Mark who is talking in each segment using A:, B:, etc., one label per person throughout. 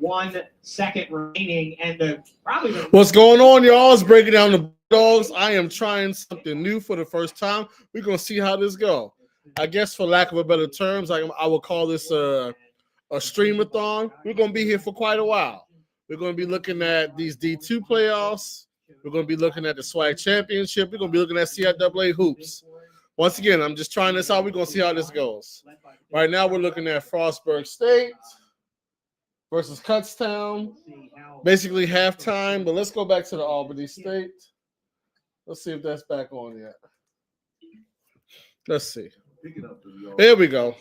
A: 1 second remaining, and
B: what's going on, y'all? It's breaking down the Bulldogs. I am trying something new for the first time. We're gonna see how this go. I guess, for lack of a better terms, I will call this a streamathon. We're gonna be here for quite a while. We're gonna be looking at these D2 playoffs. We're gonna be looking at the SWAC championship. We're gonna be looking at CIAA hoops. Once again, I'm just trying this out. We're gonna see how this goes. Right now, we're looking at Frostburg State versus Kutztown. Basically halftime, but let's go back to the Albany State. Let's see if that's back on yet. Let's see. There we go.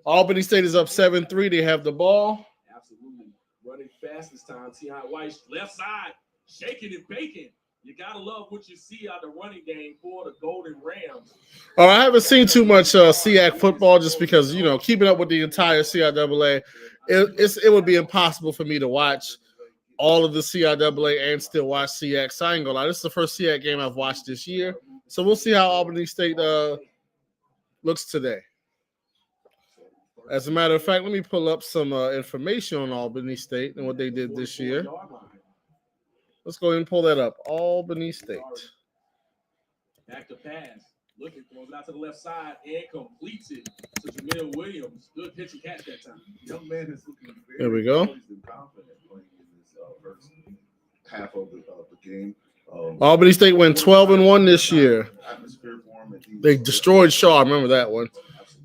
B: Albany State is up 7-3. They have the ball.
C: Absolutely. Running fast this time. Tion White, left side, shaking and baking. You got to love what you see out the running game for the Golden Rams.
B: All right, I haven't seen too much SEAC football just because, keeping up with the entire CIAA, it would be impossible for me to watch all of the CIAA and still watch SEAC. So I ain't gonna lie, this is the first SEAC game I've watched this year. So we'll see how Albany State looks today. As a matter of fact, let me pull up some information on Albany State and what they did this year. Let's go ahead and pull that up. Albany State.
C: Back to pass. Looking, throws it out to the left side and completes it to Jamil Williams. Good pitch and catch that time.
D: Young man is looking very
B: there we go.
D: Confident playing in this first half of the game.
B: Albany State went 12-1 this year. They destroyed Shaw. I remember that one.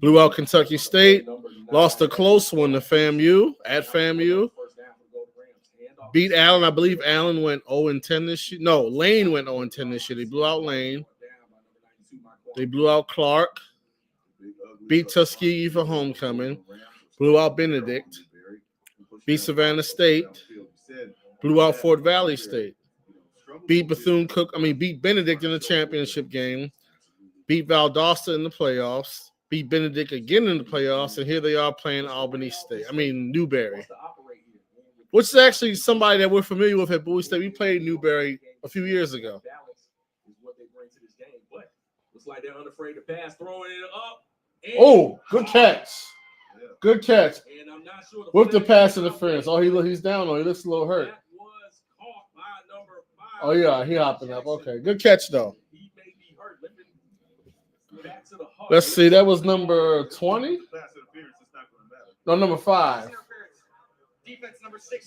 B: Blew out Kentucky State. Lost a close one to FAMU at FAMU. Beat Allen. I believe Allen went 0-10 this year. No, Lane went 0-10 this year. They blew out Lane. They blew out Clark. Beat Tuskegee for homecoming. Blew out Benedict. Beat Savannah State. Blew out Fort Valley State. Beat beat Benedict in the championship game. Beat Valdosta in the playoffs. Beat Benedict again in the playoffs. And here they are playing Newberry. Which is actually somebody that we're familiar with at Bowie State. We played Newberry a few years ago.
C: Looks like they're unafraid to pass, throwing it up.
B: Oh, good catch. Good catch.
C: And I'm not sure
B: with the pass interference. Oh, he's down on. He looks a little hurt.
C: That was caught by number 5.
B: Oh, yeah, he hopping up. Okay, good catch, though.
C: He may be hurt. Back to the hub.
B: Let's see. That was number 20? No, number 5.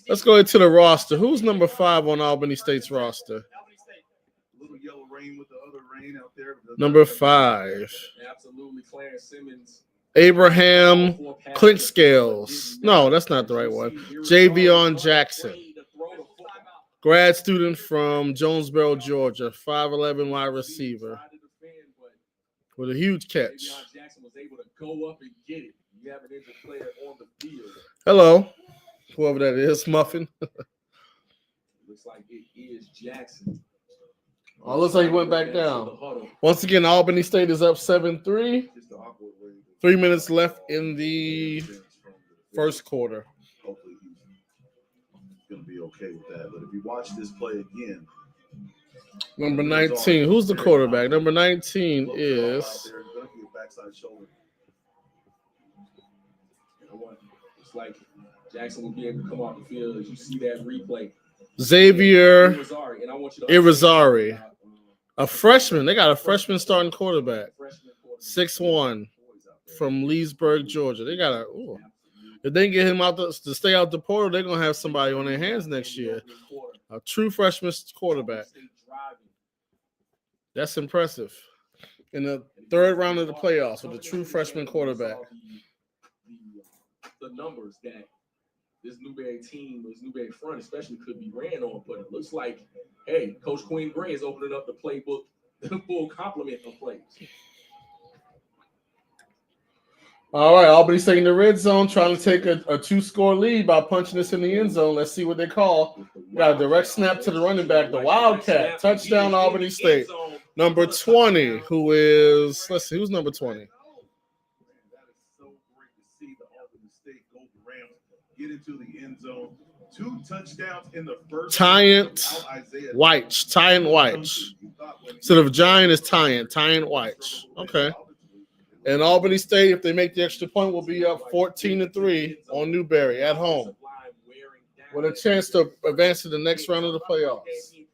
B: Let's go into the roster. Who's number 5 on Albany State's roster?
D: Yellow rain with the other rain out there.
B: Number 5.
C: Absolutely, Clarence Simmons.
B: Abraham Clint Scales. No, that's not the right one. Javion Jackson. Grad student from Jonesboro, Georgia. 5'11" wide receiver. With a huge catch.
C: Jackson was able to go up and get it. You have an injured player on the field.
B: Hello. Whoever that is, Muffin.
C: Looks like it is Jackson.
B: Oh, looks like he went back down. Once again, Albany State is up 7-3. 3 minutes left in the first quarter.
D: Hopefully he's going to be okay with that. But if you watch this play again.
B: Number 19. Who's the quarterback? Number 19 is.
C: It's like Jackson will be able to come off the field as you see that replay.
B: Xavier Irizarry. A freshman. They got a freshman starting quarterback. 6'1" from Leesburg, Georgia. They got if they get him out to stay out the portal, they're gonna have somebody on their hands next year. A true freshman quarterback. That's impressive. In the third round of the playoffs with a true freshman quarterback.
C: The numbers that this Newberry team, this Newberry front especially, could be ran on, but it looks like, hey, Coach Queen Gray is opening up the playbook, the full complement of plays.
B: All right, Albany's taking the red zone, trying to take a 2-score lead by punching this in the end zone. Let's see what they call. Got a direct snap to the running back, the Wildcat. Touchdown, Albany State. Number 20, who is, let's see, who's number 20?
D: Get into the end zone. 2 touchdowns in the first.
B: Tyant White. Instead of Giant, it's Tyant White. Okay. And Albany State, if they make the extra point, will be up 14-3 on Newberry at home. with a chance to advance to the next round of the playoffs.
C: As we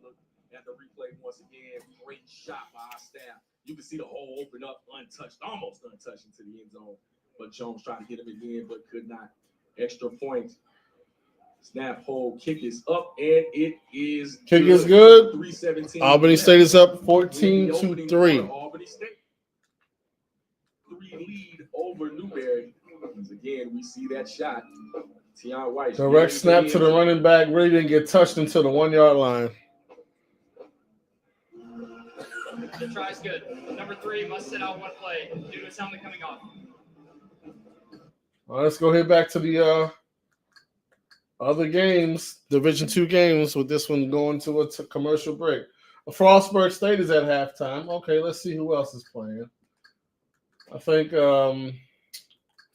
C: look at the replay once again, great shot by our staff. You can see the hole open up untouched, almost untouched into the end zone. But Jones tried to hit him again, but could not. Extra point. Snap, hold, kick is up, and it is
B: Kick is good.
C: 3:17.
B: Albany State is up 14-3.
C: Albany State 3 lead over Newberry. Again, we see that shot. Tion White.
B: Direct snap to the running back. Really didn't get touched until the 1 yard line.
E: The try's good. Number 3 must sit out one play due to his helmet coming off.
B: All right, let's go head back to the other games, Division II games, with this one going to a commercial break. Frostburg State is at halftime. Okay, let's see who else is playing. I think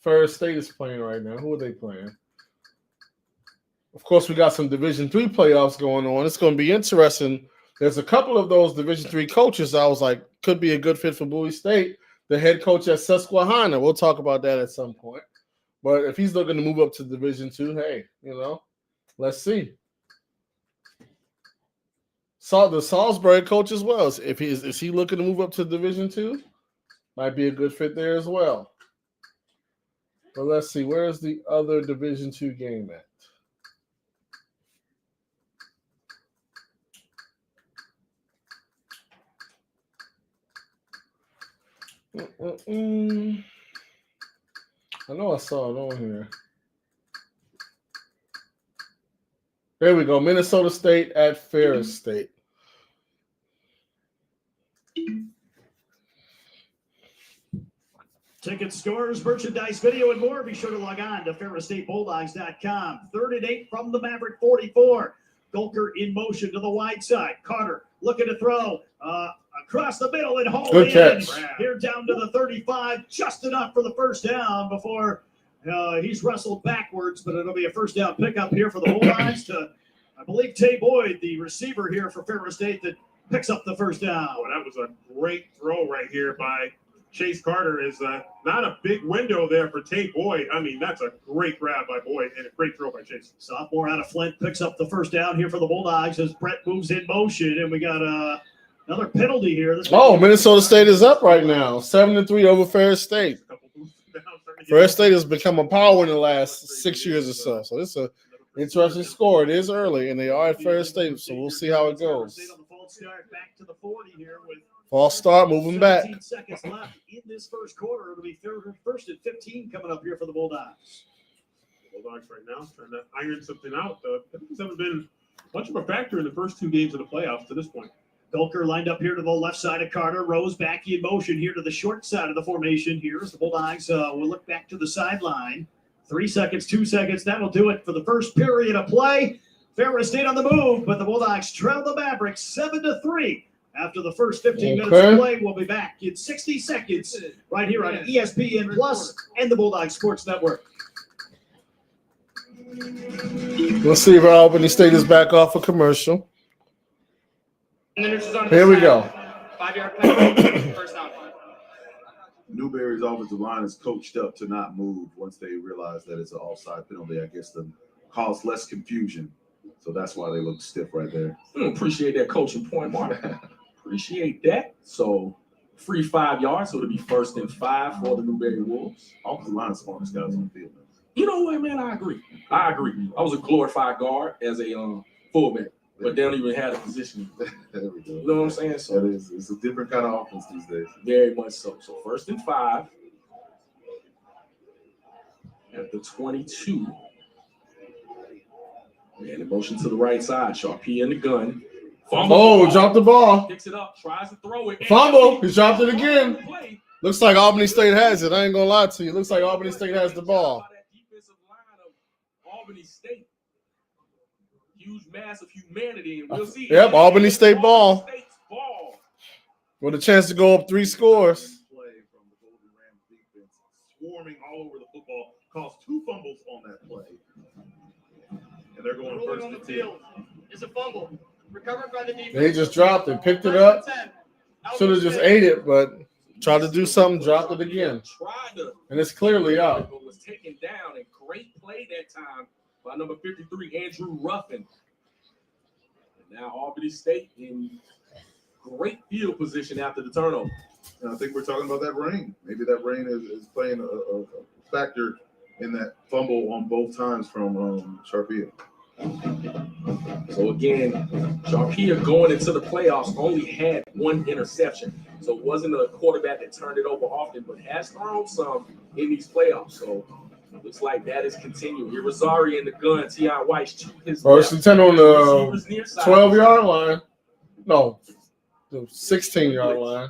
B: Ferris State is playing right now. Who are they playing? Of course, we got some Division III playoffs going on. It's going to be interesting. There's a couple of those Division III coaches I was like, could be a good fit for Bowie State. The head coach at Susquehanna. We'll talk about that at some point. But if he's looking to move up to Division II, hey, let's see. The Salisbury coach as well. Is he looking to move up to Division II? Might be a good fit there as well. But let's see. Where's the other Division II game at? I know I saw it on here. There we go. Minnesota State at Ferris State.
F: Ticket scores, merchandise, video, and more. Be sure to log on to FerrisStateBulldogs.com. 3rd and 8 from the Maverick 44. Golker in motion to the wide side. Carter looking to throw across the middle and hauled
B: Good
F: in.
B: catch.
F: Here down to the 35, just enough for the first down before he's wrestled backwards, but it'll be a first down pickup here for the Bulldogs to, I believe, Tay Boyd, the receiver here for Ferris State, that picks up the first down.
G: Oh, that was a great throw right here by Chase Carter. Is not a big window there for Tay Boyd. I mean, that's a great grab by Boyd and a great throw by Chase.
F: Sophomore out of Flint picks up the first down here for the Bulldogs as Brett moves in motion, and we got another penalty here.
B: Minnesota State is up right now, 7-3 over Ferris State. Ferris State has become a power in the last 6 years or so. So it's a interesting score. It is early, and they are at Ferris State, so we'll see how it goes.
F: Back to the 40 here with
B: False start, moving back.
F: 17 seconds left in this first quarter. It'll be first and 15 coming up here for the Bulldogs.
G: Bulldogs right now trying to iron something out. Penalties haven't been much of a factor in the first 2 games of the playoffs to this point.
F: Golker lined up here to the left side of Carter. Rose back in motion here to the short side of the formation here as the Bulldogs will look back to the sideline. 3 seconds, 2 seconds. That'll do it for the first period of play. Ferris State on the move, but the Bulldogs trail the Mavericks 7-3. After the first 15 minutes of play, we'll be back in 60 seconds right here on ESPN Plus and the Bulldog Sports Network.
B: Let's see if Albany State is back off a commercial.
E: And then it's on
B: Here we go.
E: 5-yard penalty, first down.
D: Newberry's offensive line is coached up to not move once they realize that it's an offside penalty. I guess to cause less confusion. So that's why they look stiff right there.
C: Appreciate that coaching point, Mark. Appreciate that. So free 5 yards, so it'll be 1st and 5 for the Newberry Wolves.
D: Offensive line is smartest guys on the field.
C: You know what, man? I agree. I was a glorified guard as a fullback, but they don't even have a position.
D: There we go.
C: You know what I'm saying? So
D: it's a different kind of offense these days.
C: very much so. So 1st and 5 at the 22. And in motion to the right side. Sharpie in the gun.
B: Dropped the ball.
C: Picks it up, tries to throw it.
B: Fumble. He dropped it again. Looks like Albany State has it. I ain't going to lie to you. Looks like Albany State has the ball.
C: Defensive line of Albany State. Huge mass of humanity. And we'll see.
B: Yep, Albany State ball.
C: State's ball.
B: With a chance to go up 3 scores.
D: Play from the Golden Rams defense, swarming all over the football, caused 2 fumbles on that play. And they're going
E: Rolling
D: 1st
E: on the
D: and 10.
E: field is a fumble. Recovered by the defense.
B: They just dropped it, picked it up. Should have just ate it, but tried to do something, dropped it again.
C: Tried to,
B: And it's clearly out.
C: but was taken down. And great play that time by number 53, Andrew Ruffin. And now Albany State in great field position after the turnover.
D: And I think we're talking about that rain. Maybe that rain is playing a factor in that fumble on both times from Sharpia.
C: So again, Sharpia going into the playoffs only had one interception. So it wasn't a quarterback that turned it over often, but has thrown some in these playoffs. So looks like that is continuing. Irizarry in the gun, T.I. Weiss to his
B: First
C: left.
B: and 10 on the
C: Receivers near side.
B: 12-yard line. No, the 16-yard line.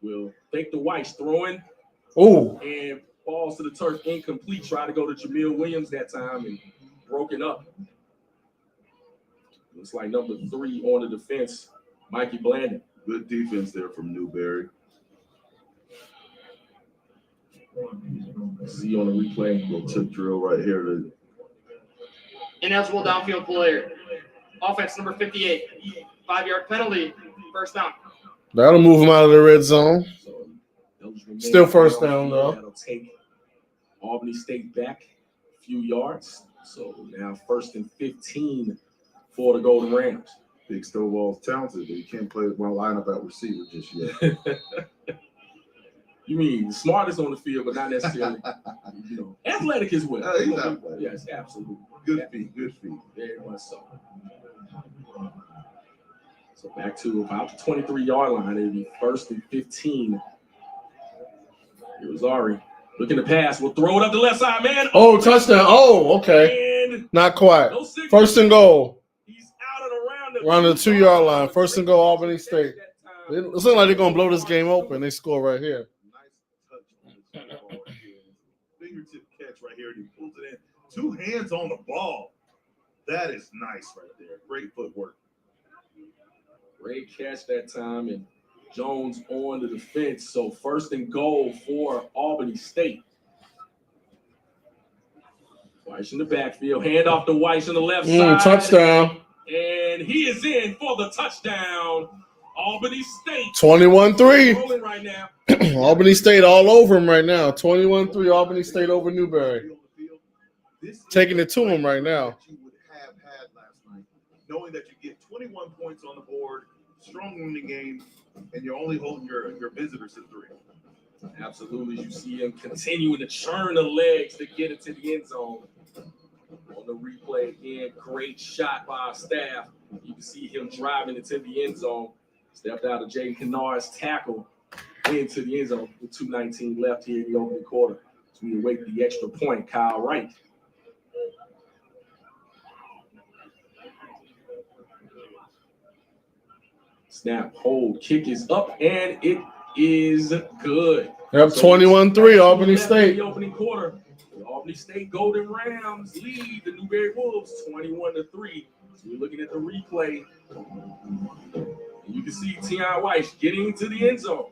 C: Will fake the Weiss throwing
B: Ooh.
C: and falls to the turf incomplete. Try to go to Jamil Williams that time and broken up. Looks like number 3 on the defense, Mikey Blandon.
D: Good defense there from Newberry.
C: See on the replay.
D: Little tip drill right here.
E: Ineligible downfield player. Offense number 58. 5-yard penalty. First down.
B: That'll move him out of the red zone.
C: So those remain
B: Still first down, though.
C: That'll take Albany State back a few yards. So now 1st and 15 for the Golden Rams.
D: Big Stovall's talented, but he can't play one lineup at receiver just yet.
C: You mean the smartest on the field, but not necessarily, athletic as well.
D: He's athletic.
C: Yes, absolutely.
D: Good feet, good feet.
C: Very much so. So back to about the 23-yard line. It'll be 1st and 15. Irizarry looking to pass. We'll throw it up the left side, man.
B: Oh, touchdown. Oh, okay.
C: And
B: Not quite.
C: no signal.
B: First and goal.
C: He's out and
B: Around the 2-yard line. First and goal, Albany State. It looks like they're going to blow this game open. They score right here.
D: Nice touch on the ball right here. Fingertip catch right here. He pulls it in. 2 hands on the ball. That is nice right there. Great footwork.
C: Great catch that time, and Jones on the defense. So 1st and goal for Albany State. Weiss in the backfield. Hand off to Weiss on the left side.
B: Touchdown.
C: And he is in for the touchdown. Albany State
B: 21-3.
C: rolling right now.
B: Albany State all over him right now. 21-3 Albany State over Newberry. Taking it to him right now.
D: You would have had last night, knowing that you get 21 points on the board, strong winning game, and you're only holding your visitors to 3.
C: Absolutely. You see him continuing to churn the legs to get into the end zone. On the replay again, great shot by our staff. You can see him driving into the end zone. Stepped out of Jaden Kennard's tackle into the end zone with 2:19 left here in the opening quarter. So we await the extra point. Kyle Wright. Snap, hold, kick is up, and it is good.
B: Yep, 21-3 Albany State.
C: The opening quarter. The Albany State Golden Rams lead the Newberry Wolves 21-3. So we're looking at the replay. You can see T.I. Weiss getting to the end zone.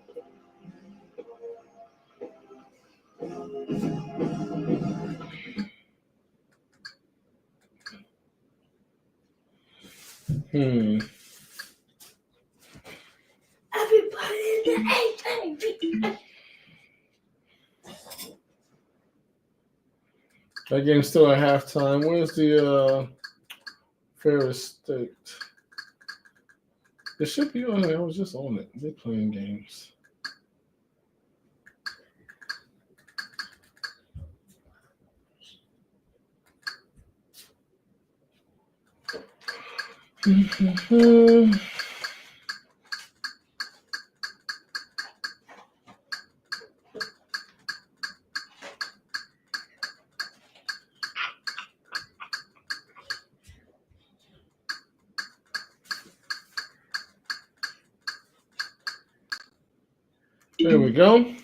H: Everybody in the A,
B: That game's still at halftime. Where's the Ferris State? It should be on there. I was just on it. They're playing games. There we go.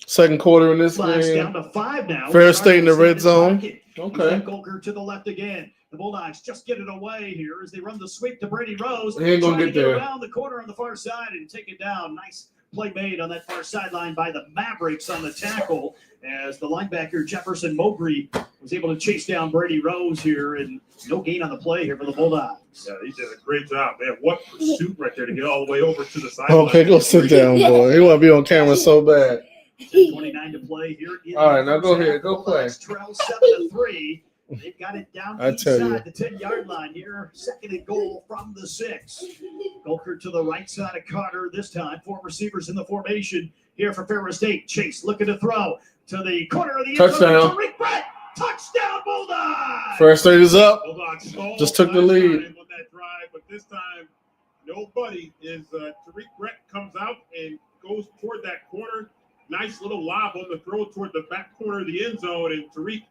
B: Second quarter in this
F: Flags
B: game.
F: down to 5 now.
B: Ferris State in the red zone. Okay.
F: Golker to the left again. The Bulldogs just get it away here as they run the sweep to Brady Rose.
B: He ain't gonna
F: Trying
B: get
F: to
B: there.
F: around the corner on the far side and take it down. Nice play made on that far sideline by the Mavericks on the tackle as the linebacker Jefferson Mowbray was able to chase down Brady Rose here, and no gain on the play here for the Bulldogs.
G: Yeah, he did a great job, man. What pursuit right there to get all the way over to the sideline.
B: Okay, go sit down, boy. He want to be on camera so bad.
F: 10:29 to play here. In
B: All right,
F: the
B: now go
F: first
B: ahead.
F: half.
B: Go play.
F: Bulldogs trail 7-3. They've got it down
B: I tell you.
F: inside the 10-yard line here. Second and goal from the 6. Golker to the right side of Carter this time. 4 receivers in the formation here for Ferris State. Chase looking to throw to the corner of the end zone.
B: Touchdown.
F: Tariq Brett. Touchdown Bulldogs.
B: First State is up.
G: Bulldogs stalled
B: Just took the
G: last
B: lead.
G: time on that drive, but this time nobody is. Tariq Brett comes out and goes toward that corner. Nice little lob on the throw toward the back corner of the end zone, and Tariq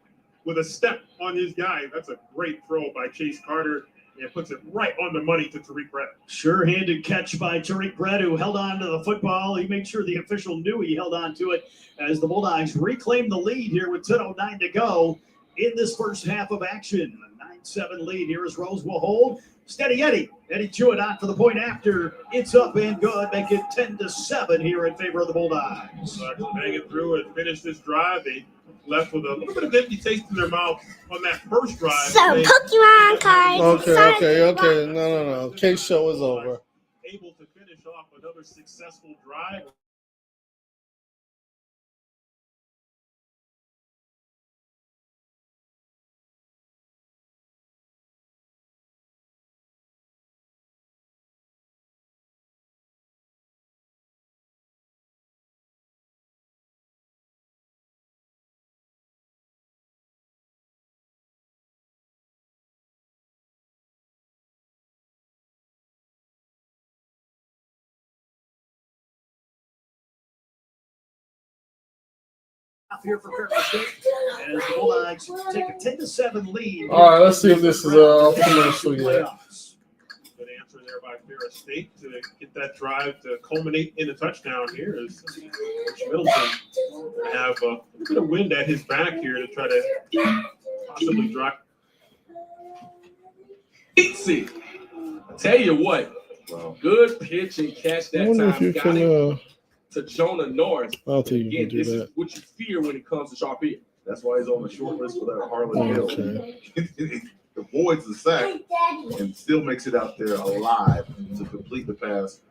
G: with a step on his guy. That's a great throw by Chase Carter, and puts it right on the money to Tariq Brett.
F: Sure-handed catch by Tariq Brett, who held on to the football. He made sure the official knew he held on to it as the Bulldogs reclaim the lead here with 10:09 to go in this first half of action. A 9-7 lead here as Rose will hold. Steady Eddie. Eddie Jewett on for the point after. It's up and good. Make it 10-7 here in favor of the Bulldogs.
G: Hanging through and finished this drive. They left with a little bit of empty taste in their mouth on that first drive.
H: So,
G: They
H: Pokemon cards.
B: Okay. No. Case show is over.
G: able to finish off another successful drive.
F: Here for Ferris State as the Bulldogs take a 10-7 lead.
B: All right, let's see if this is commercial yet.
G: Good answer there by Ferris State to get that drive to culminate in a touchdown here. As Coach Middleton have a bit of wind at his back here to try to possibly drop.
C: Easy. I tell you what,
D: Wow.
C: good pitch and catch
B: I
C: that
B: wonder if
C: time.
B: you
C: Got
B: can.
C: it to Jonah Norris.
B: I don't think you
C: Again,
B: can do
C: this is
B: that.
C: what you fear when it comes to Sharpie.
D: That's why he's on the short list for that Harlan Hill.
B: Okay.
D: He avoids the sack and still makes it out there alive to complete the pass.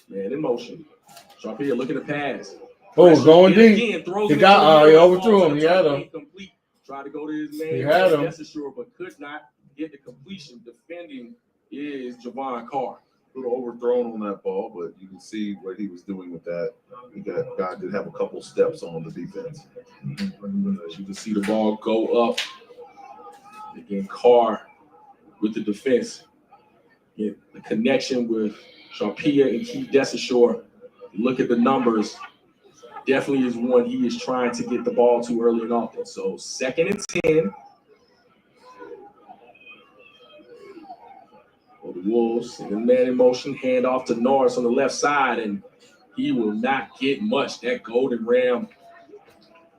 C: Man in motion. Sharpie looking to pass.
B: Oh, going
C: Pressure.
B: deep.
C: Again, throws
B: He
C: it
B: got-
C: into the
B: he
C: middle.
B: overthrew
C: Ball
B: him. He
C: to the
B: had
C: top,
B: him.
C: incomplete. Tried to go to his man.
B: He had him.
C: That's sure, but could not get the completion. Defending is Javon Carr.
D: A little overthrown on that ball, but you can see what he was doing with that. God did have a couple steps on the defense.
C: As you can see the ball go up. Again, Carr with the defense. Again, the connection with Sharpia and Keith Desashore. Look at the numbers. Definitely is one he is trying to get the ball to early and often. So 2nd and 10. For the Wolves. And the man in motion, hand off to Norris on the left side, and he will not get much. That Golden Ram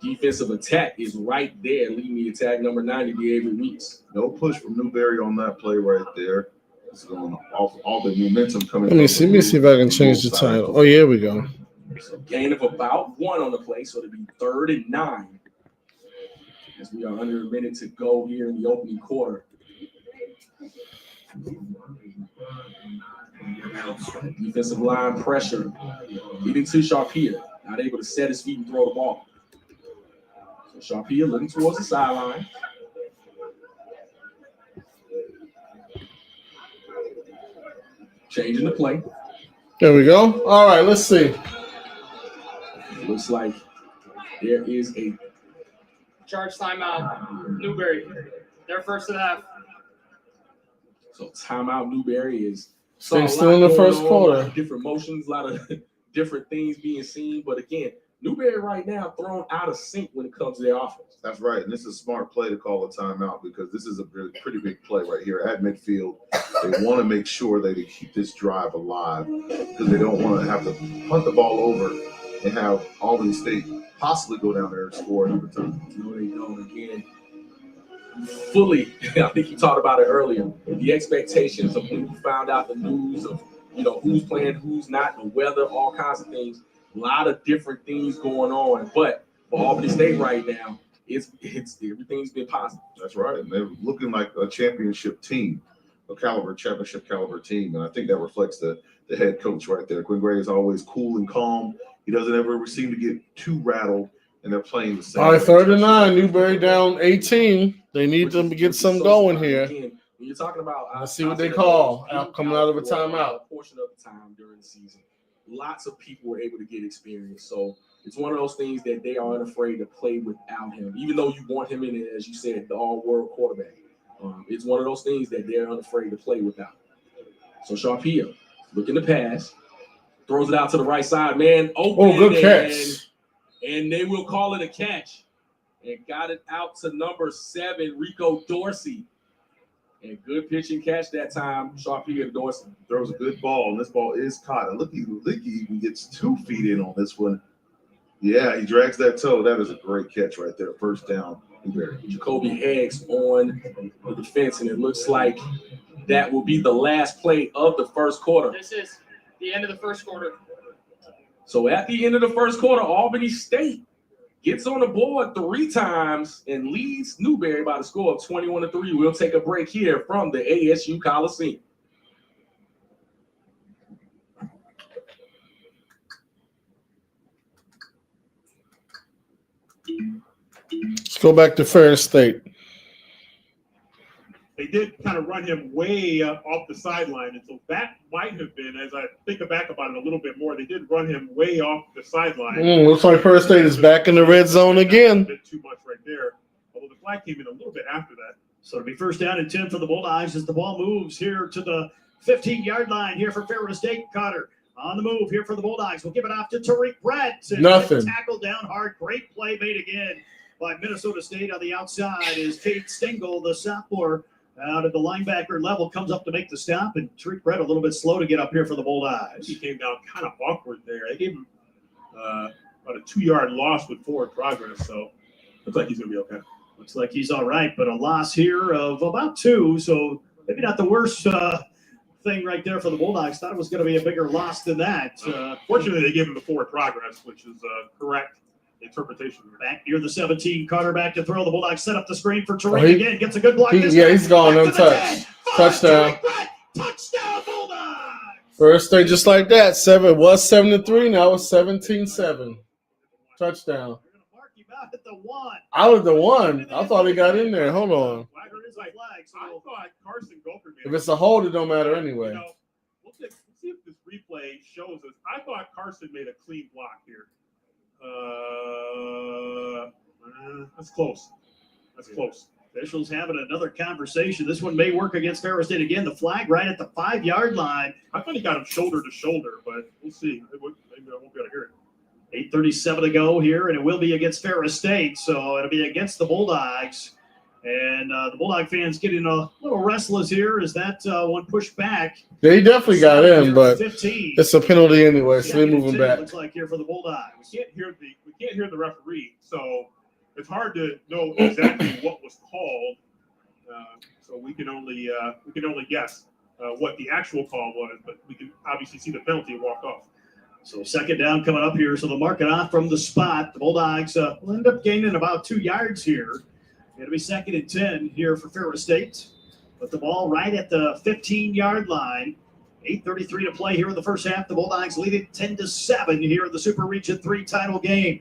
C: defensive attack is right there, leading the attack number 90, David Weeks.
D: No push from Newberry on that play right there. It's going off all the momentum coming.
B: Let me see if I can change the title. Oh, yeah, here we go.
C: So gain of about 1 on the play, so it'll be 3rd and 9. As we are under a minute to go here in the opening quarter. Defensive line pressure, leading to Sharpia, not able to set his feet and throw the ball. So Sharpia looking towards the sideline. Changing the play.
B: There we go. All right, let's see.
C: It looks like there is a
E: Charge timeout. Newberry. Their first of the half.
C: timeout. Newberry is
B: Stay still in the first
C: A lot
B: quarter.
C: of different motions, a lot of different things being seen. But again, Newberry right now thrown out of sync when it comes to their offense.
D: That's right. And this is a smart play to call a timeout because this is a pretty big play right here at midfield. They want to make sure that they keep this drive alive because they don't want to have to punt the ball over and have Albany State possibly go down there and score another time.
C: No, they don't. Again, fully, I think you talked about it earlier, the expectations of when you found out the news of, who's playing, who's not, the weather, all kinds of things, a lot of different things going on. But for Albany State right now, it's everything's been positive.
D: That's right. And they're looking like a championship team, championship caliber team. And I think that reflects the head coach right there. Quinn Gray is always cool and calm. He doesn't ever seem to get too rattled, and they're playing the same.
B: All right, 3rd and 9. Newberry down 18. They need them to get some going here.
C: Again, when you're talking about,
B: Let's see what they call coming out of a timeout.
C: A portion of the time during the season, lots of people were able to get experience. So it's one of those things that they are unafraid to play without him, even though you want him in it, as you said, the all-world quarterback. It's one of those things that they're unafraid to play without. So Sharpia looking to pass, throws it out to the right side, man. Open.
B: Oh, good catch.
C: And they will call it a catch. And got it out to number 7, Rico Dorsey. And good pitch and catch that time. Sharpia Dorsey
D: throws a good ball, and this ball is caught. And Licky even gets 2 feet in on this one. Yeah, he drags that toe. That is a great catch right there. First down.
C: Jacoby Heggs on the defense, and it looks like that will be the last play of the first quarter.
E: This is the end of the first quarter.
C: So at the end of the first quarter, Albany State gets on the board 3 times and leads Newberry by the score of 21-3. We'll take a break here from the ASU Coliseum.
B: Let's go back to Ferris State.
G: They did kind of run him way off the sideline, and so that might have been, as I think back about it a little bit more, they did run him way off the sideline.
B: Looks like Ferris State is back in the red zone again.
G: A bit too much right there, although the flag came in a little bit after that.
F: So it'll be 1st down and 10 for the Bulldogs as the ball moves here to the 15-yard line here for Ferris State. Cotter on the move here for the Bulldogs. We'll give it off to Tariq Brett.
B: Nothing.
F: Tackled down hard. Great play made again by Minnesota State on the outside as Kate Stengel, the sophomore, out at the linebacker level, comes up to make the stop, and Tariq Brett a little bit slow to get up here for the Bulldogs.
G: He came down kind of awkward there. They gave him about a 2-yard loss with forward progress, so looks like he's going to be okay.
F: Looks like he's all right, but a loss here of about 2, so maybe not the worst thing right there for the Bulldogs. Thought it was going to be a bigger loss than that.
G: Fortunately, they gave him the forward progress, which is correct interpretation.
F: Back near the 17, Carter back to throw. The Bulldogs set up the screen for Tariq again. Gets a good block.
B: He's gone untouched. Touchdown.
F: Touchdown, Bulldogs.
B: Ferris State just like that. 7-3. Now it's 17-7. Touchdown.
F: They're going to mark him out at the 1.
B: Out of the 1. I thought he got in there. Hold on.
G: I thought Carson Gulker made
B: If it's a hold, it don't matter anyway.
G: We'll see if this replay shows us. I thought Carson made a clean block here. That's close. That's close.
F: Officials having another conversation. This one may work against Ferris State again. The flag right at the 5-yard line.
G: I thought he got him shoulder to shoulder, but we'll see. Maybe I won't be able to hear it.
F: 8:37 to go here, and it will be against Ferris State, so it'll be against the Bulldogs. And the Bulldog fans getting a little restless here as that one pushed back.
B: They definitely got in, but
F: 15.
B: it's a penalty anyway, so they're moving back.
F: Looks like here for the Bulldogs.
G: We can't hear the referee, so it's hard to know exactly what was called. So we can only guess what the actual call was, but we can obviously see the penalty walk off.
F: So 2nd down coming up here. So they'll mark it off from the spot. The Bulldogs will end up gaining about 2 yards here. It'll be 2nd and 10 here for Ferris State. Put the ball right at the 15-yard line. 8:33 to play here in the first half. The Bulldogs lead it 10-7 here in the Super Region 3 title game.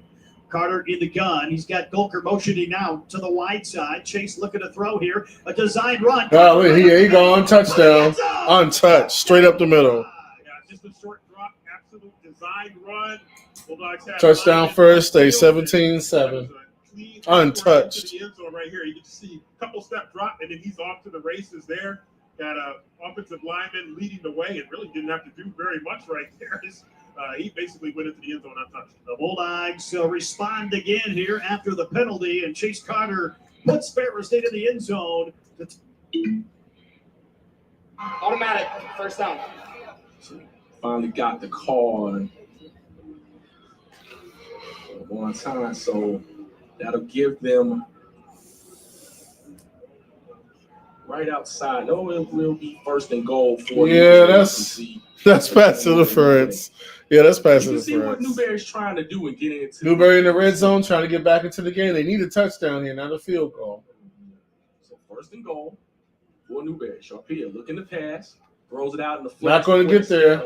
F: Carter in the gun. He's got Gulker motioning out to the wide side. Chase looking to throw here. A design run.
B: Oh, he gone. Touchdown. Untouched. Straight up the middle.
G: Yeah, just a short drop. Absolute design run. Bulldogs have
B: Touchdown Ferris State. 17-7. Untouched.
G: The end zone right here. You can see a couple step drop, and then he's off to the races there. Got a offensive lineman leading the way, and really didn't have to do very much right there. He basically went into the end zone untouched.
F: The Bulldogs respond again here after the penalty, and Chase Carter puts Ferris State in the end zone.
E: Automatic. First down.
C: Finally got the call on time, so that'll give them right outside. No, it will be first and goal for
B: Yeah,
C: Newberry.
B: that's pass interference. Yeah, that's pass
C: You can see what
B: interference.
C: Newberry's trying to do and get into
B: Newberry in the red zone trying to get back into the game. They need a touchdown here, not a field goal.
C: So first and goal for Newberry. Sharpia looking to pass, throws it out in the flat.
B: Not going to get there.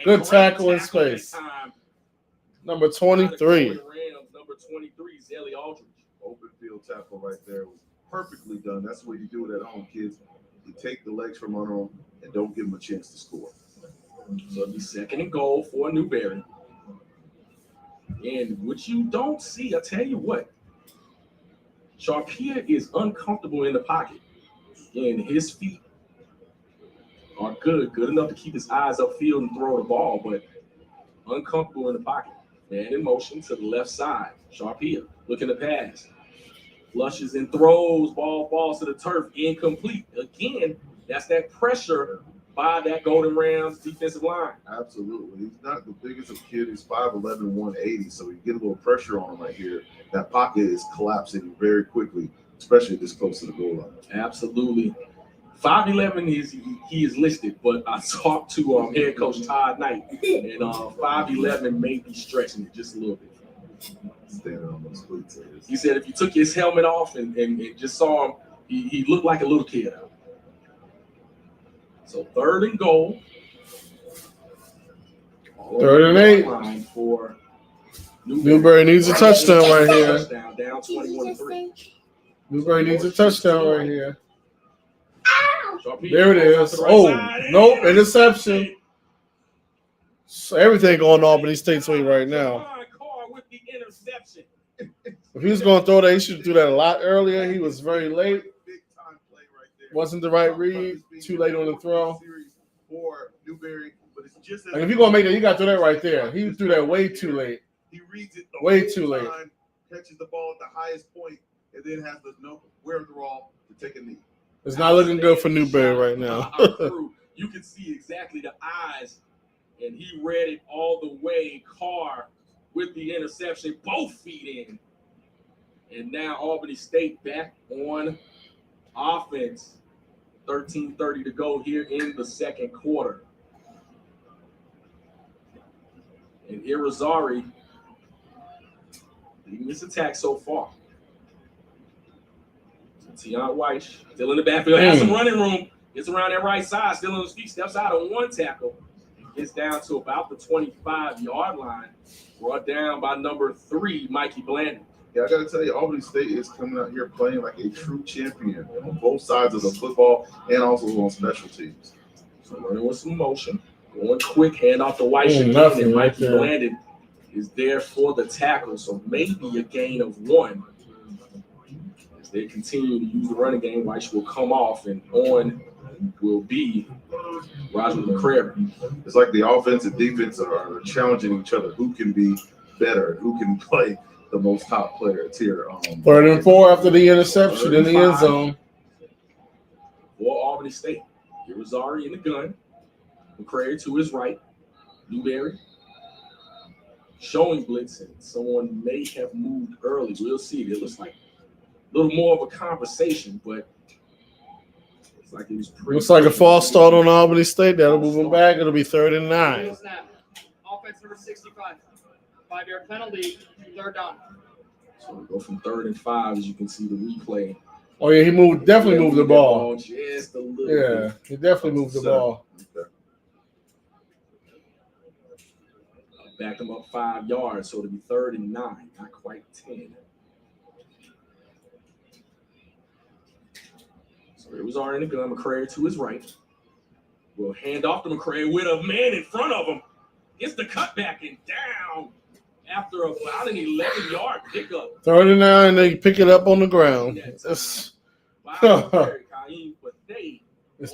B: Good tackle in space. Number 23.
C: Number 23, Zelly Aldridge.
D: Open field tackle right there was perfectly done. That's what you do it at home, kids. You take the legs from under them and don't give them a chance to score.
C: So it'll be second and goal for Newberry. And what you don't see, I tell you what, Sharpia is uncomfortable in the pocket. And his feet are good enough to keep his eyes upfield and throw the ball, but uncomfortable in the pocket. Man in motion to the left side. Sharpia looking to pass. Flushes and throws. Ball falls to the turf. Incomplete. Again, that's that pressure by that Golden Rams defensive line.
D: Absolutely. He's not the biggest of kid. He's 5'11", 180, so you get a little pressure on him right here. That pocket is collapsing very quickly, especially this close to the goal line.
C: Absolutely. 5'11" he is listed, but I talked to head coach Todd Knight, and 5'11" may be stretching it just a little bit.
D: Standing on those cleats.
C: He said if you took his helmet off and just saw him, he looked like a little kid out. So third and goal.
B: Third and 8.
C: For
B: Newberry needs a touchdown right here.
C: Touchdown, down 21-3.
B: Newberry needs a touchdown right here.
C: Sharpia
B: There it
C: goes out
B: is.
C: to the right
B: Oh,
C: side.
B: nope, interception. So everything going Albany State's way right now.
C: Carr with the interception.
B: If he was going to throw that, he should do that a lot earlier. He was very late.
D: Big time play right there.
B: Wasn't the right read. Too late on the throw.
D: For Newberry, but it's just
B: And if you're going to make that, you got to throw that right there. He threw that way too late.
D: He reads it the
B: Way
D: whole
B: too late.
D: time, catches the ball at the highest point, and then has the wherewithal to take a knee.
B: It's not looking good for Newberry right now.
C: You can see exactly the eyes, and he read it all the way. Carr with the interception, both feet in. And now Albany State back on offense. 13:30 to go here in the second quarter. And Irizarry leading this attack so far. Tion White still in the backfield, has some running room. Gets around that right side, still on his feet, steps out on one tackle. Gets down to about the 25-yard line. Brought down by number 3, Mikey Blandon.
D: Yeah, I got to tell you, Albany State is coming out here playing like a true champion on both sides of the football and also on special teams.
C: So running with some motion, going quick, hand off to White again,
B: nothing
C: and
B: right
C: Mikey
B: there.
C: Blandon is there for the tackle. So maybe a gain of 1. As they continue to use the running game, White will come off, and on will be Roger McCrary.
D: It's like the offense and defense are challenging each other. Who can be better? Who can play the most top players here?
B: 3rd and 4 after the interception in the end zone.
C: For Albany State. Irizarry in the gun. McCrary to his right. Newberry showing blitz, and someone may have moved early. We'll see. It looks like a little more of a conversation, but it's like it was pretty.
B: Looks like a false start on Albany State. That'll move him back. It'll be 3rd and 9.
E: Field snap. Offense number 65. 5-yard penalty. 3rd down.
C: So we go from 3rd and 5, as you can see the replay.
B: Oh, yeah, he definitely moved the ball.
C: Just a little
B: Yeah,
C: bit.
B: he definitely moved the ball.
C: Backed him up 5 yards, so it'll be 3rd and 9, not quite 10. So it was already in the gun. McCrary to his right. We'll hand off to McCrary with a man in front of him. Gets the cutback and down after about an 11-yard pickup.
B: 3rd and 9, they pick it up on the ground. It's
C: By McCrary, Kaim Fathay.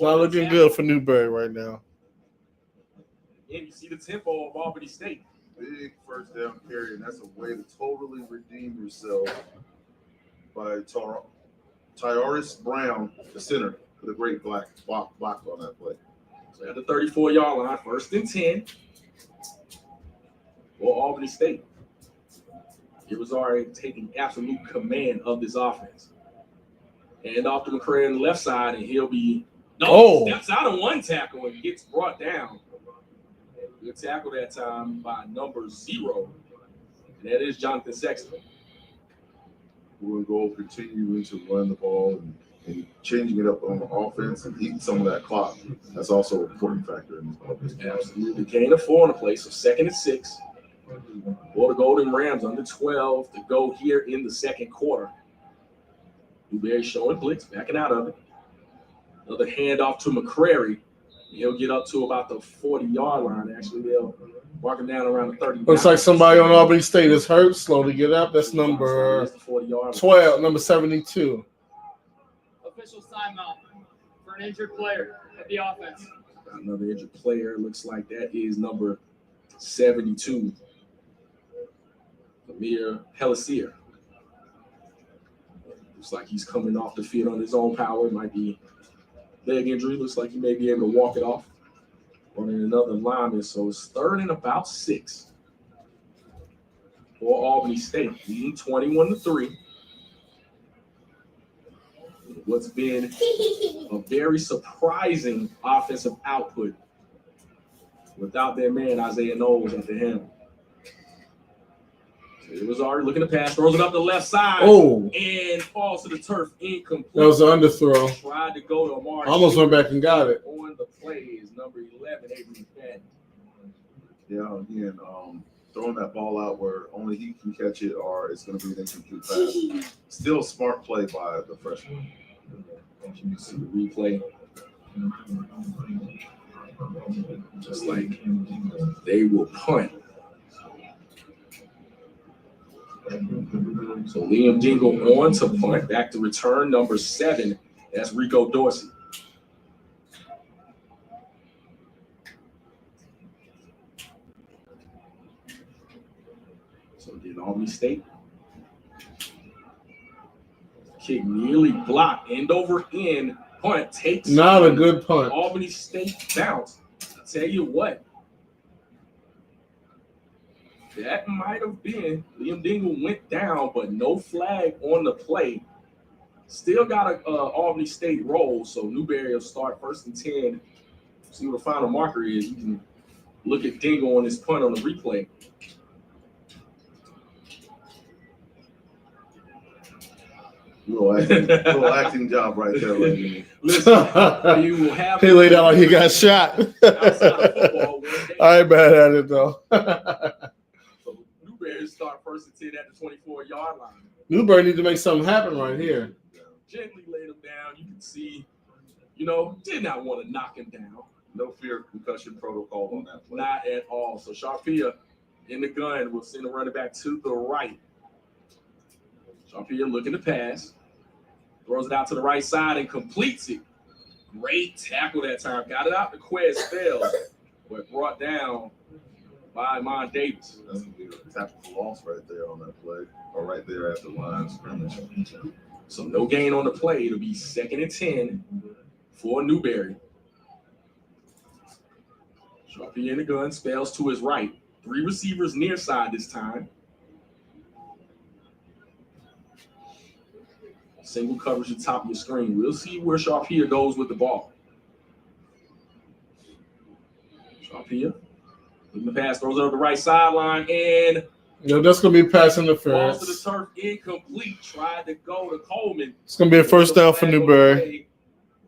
B: not looking good for Newberry right now.
C: And you see the tempo of Albany State.
D: Big first down carry, and that's a way to totally redeem yourself by Tyrus Brown, the center, with a great block on that play.
C: So at the 34-yard line, 1st and 10 for Albany State. It was already taking absolute command of this offense. And off to McCray on the left side, and he'll be steps out of one tackle and gets brought down. Good tackle that time by number 0. And that is Jonathan Sexton.
D: We're going to go continuing to run the ball and changing it up on the offense and eating some of that clock. That's also an important factor in this ball.
C: Absolutely. Gain of 4 on the play, so 2nd and 6. For the Golden Rams, under 12 to go here in the second quarter. Newberry showing blitz, backing out of it. Another handoff to McCrary. He'll get up to about the 40-yard line. Actually, they'll mark him down around the 30.
B: Looks like somebody on Albany State is hurt. Slow to get up. That's number 12, number 72.
E: Official timeout for an injured player of the offense.
C: Another injured player. Looks like that is number 72. Amir Pellissier. Looks like he's coming off the field on his own power. It might be leg injury. Looks like he may be able to walk it off. Running another lineman. So it's 3rd and about 6 for Albany State, leading 21-3. What's been a very surprising offensive output without their man Isaiah Knowles at the helm. It was already looking to pass, throws it up the left side, and falls to the turf incomplete.
B: That was an underthrow.
C: Tried to go to Amari.
B: Almost went back and got it.
C: On the play is number 11, Avery Fadden.
D: Yeah, again, throwing that ball out where only he can catch it or it's going to be an incomplete pass. Still a smart play by the freshman.
C: You can see the replay. Just like they will punt. So Liam Dingle on to punt. Back to return number 7. That's Rico Dorsey. So did Albany State. Kick nearly blocked. End over end. Punt takes.
B: Not a good punt.
C: Albany State bounce. I'll tell you what. That might have been. Liam Dingle went down, but no flag on the play. Still got a Albany State roll, so Newberry will start 1st and 10. See what the final marker is. You can look at Dingle on his punt on the replay.
D: Little acting job right there. Like
C: Listen, you will have.
B: He laid out like he got shot. I ain't bad at it though.
C: So Newberry start 1st and 10 at the 24-yard line.
B: Newberry need to make something happen right here.
C: Gently laid him down. You can see, did not want to knock him down.
D: no fear of concussion protocol on that play.
C: Not at all. So Sharpia in the gun will send the running back to the right. Sharpia looking to pass. Throws it out to the right side and completes it. Great tackle that time. Got it out. The Quez fails, but brought down by Mon Davis.
D: That's going to be a tackle for loss right there on that play, or right there at the line of scrimmage.
C: So no gain on the play. It'll be 2nd and 10 for Newberry. Sharpie in the gun, spells to his right. 3 receivers near side this time. Single coverage at the top of your screen. We'll see where Sharpia goes with the ball. Sharpia, looking the pass, throws it over the right sideline, and
B: that's going to be pass interference.
C: falls to the turf, incomplete. Tried to go to Coleman.
B: It's going to be a first down for Newberry.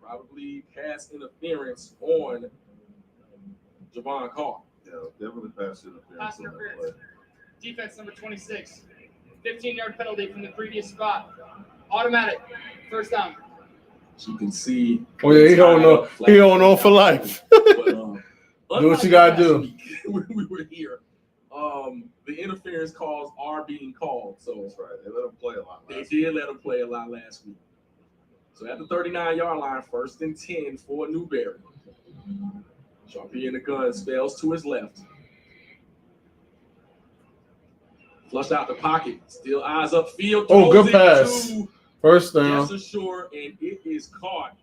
C: Probably pass interference on Javon Carr.
D: Yeah, definitely pass interference on that play.
E: Defense number 26. 15-yard penalty from the previous spot. Automatic. First down.
C: As you can see.
B: Oh, yeah, he don't know. He don't know for life.
C: But,
B: do what you got to do.
C: We were here. The interference calls are being called. So
D: That's right. They let him play a lot.
C: they did let him play a lot last week. So at the 39-yard line, 1st and 10 for Newberry. Sharpie in the gun, spells to his left. Flushed out the pocket. Still eyes upfield.
B: Oh, good pass. First down.
C: Jessa Shore, and it is caught.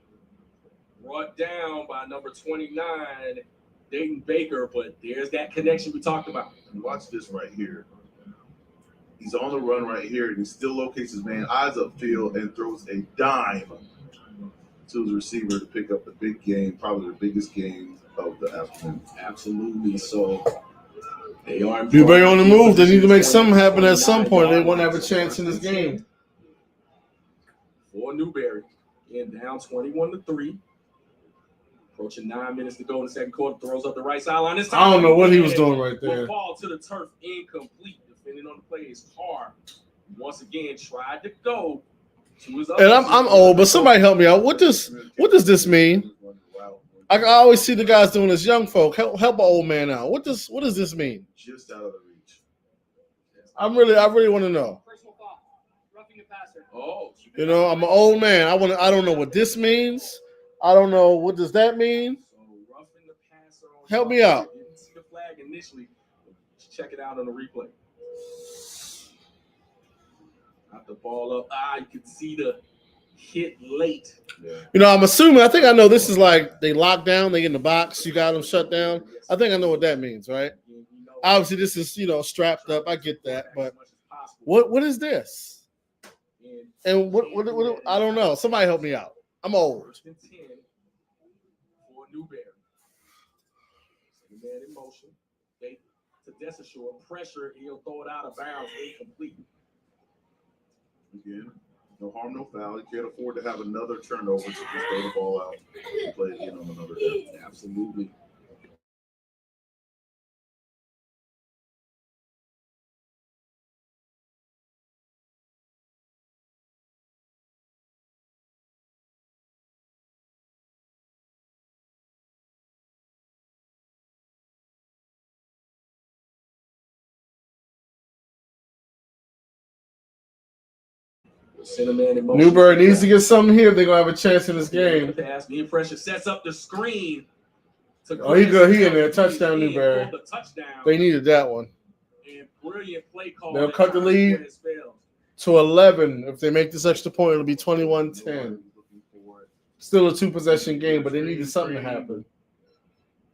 C: Brought down by number 29, Dayton Baker, but there's that connection we talked about.
D: And watch this right here. He's on the run right here, and he still locates his man, eyes upfield, and throws a dime to his receiver to pick up the big game, probably the biggest game of the afternoon.
C: Absolutely. So they are
B: Newberry on the move. They need to make something happen at some point. They want to have a chance in this game.
C: For Newberry, again down 21-3. Approaching 9 minutes to go in the second quarter. Throws up the right sideline. This time
B: I don't know what he was doing right
C: will
B: there.
C: fall to the turf, incomplete. Defending on the play is Carr. Once again, tried to go to his.
B: And I'm old, but somebody help me out. What does this mean? I always see the guys doing this. Young folk, help an old man out. What does this mean?
D: Just out of the reach.
B: I really want to know.
E: Personal foul. Roughing the passer.
C: Oh,
B: You know, I'm an old man. I don't know what this means. I don't know what does that mean.
C: so roughing the passer on
B: Help me out.
C: Didn't see the flag initially. Check it out on the replay. Got the ball up. You can see the hit late.
D: Yeah.
B: You know, I'm assuming. I think I know this is like they lock down. They in the box. You got them shut down. I think I know what that means, right? Obviously, this is strapped up. I get that, but what is this? And what I don't know. Somebody help me out. I'm old.
C: First and 10 for Newberry. Second man in motion. They to Desashore. Pressure. He'll throw it out of bounds. Incomplete.
D: Again, no harm, no foul. You can't afford to have another turnover, so just throw the ball out and play again on another day.
C: Absolutely. Center man in motion.
B: Newberry needs to get something here. They're gonna have a chance in this game.
C: Pass, being pressure sets up the screen.
B: Oh, he good. He in there. Touchdown, Newberry.
C: The touchdown.
B: They needed that one.
C: And brilliant play call.
B: They'll cut the lead to 11. If they make this extra point, it'll be 21-10. Still a 2-possession game, but they needed something to happen.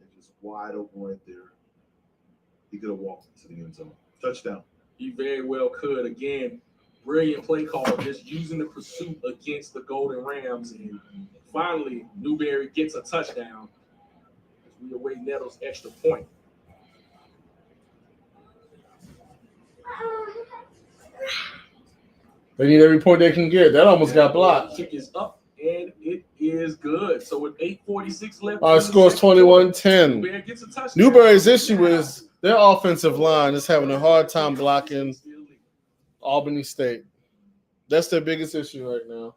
D: They're just wide open right there. He could have walked into the end zone. Touchdown.
C: He very well could. Again, brilliant play call, just using the pursuit against the Golden Rams. And finally, Newberry gets a touchdown as we await Nettles' extra point.
B: They need every point they can get. That almost got blocked.
C: Kick is up, and it is good. So with 8:46 left.
B: Our score is 21-10.
C: Newberry gets a touchdown.
B: Newberry's issue is their offensive line is having a hard time blocking Albany State. That's their biggest issue right now.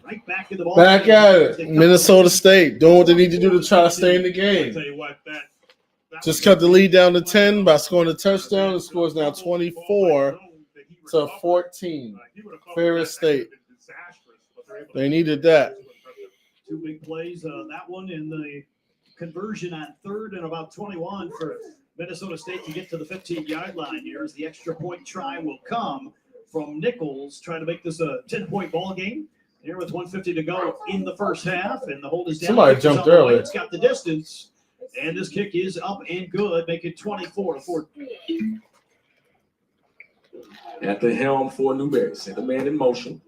F: Right back in the ball.
B: Back at it. Minnesota State doing what they need to do to try to stay in the
G: I
B: game.
G: tell you what, that
B: Just cut the lead down to 10 by scoring a touchdown. The score is now 24 to 14. Ferris State. They needed that.
F: 2 big plays. That one in the conversion on 3rd and about 21 for Minnesota State to get to the 15-yard line here as the extra point try will come from Nichols, trying to make this a 10-point ball game. Here with 150 to go in the first half, and the hold is down.
B: Somebody
F: Kick is
B: jumped
F: on the way.
B: early.
F: It's got the distance, and this kick is up and good, make it 24-14.
C: At the helm for Newberry. Set the man in motion.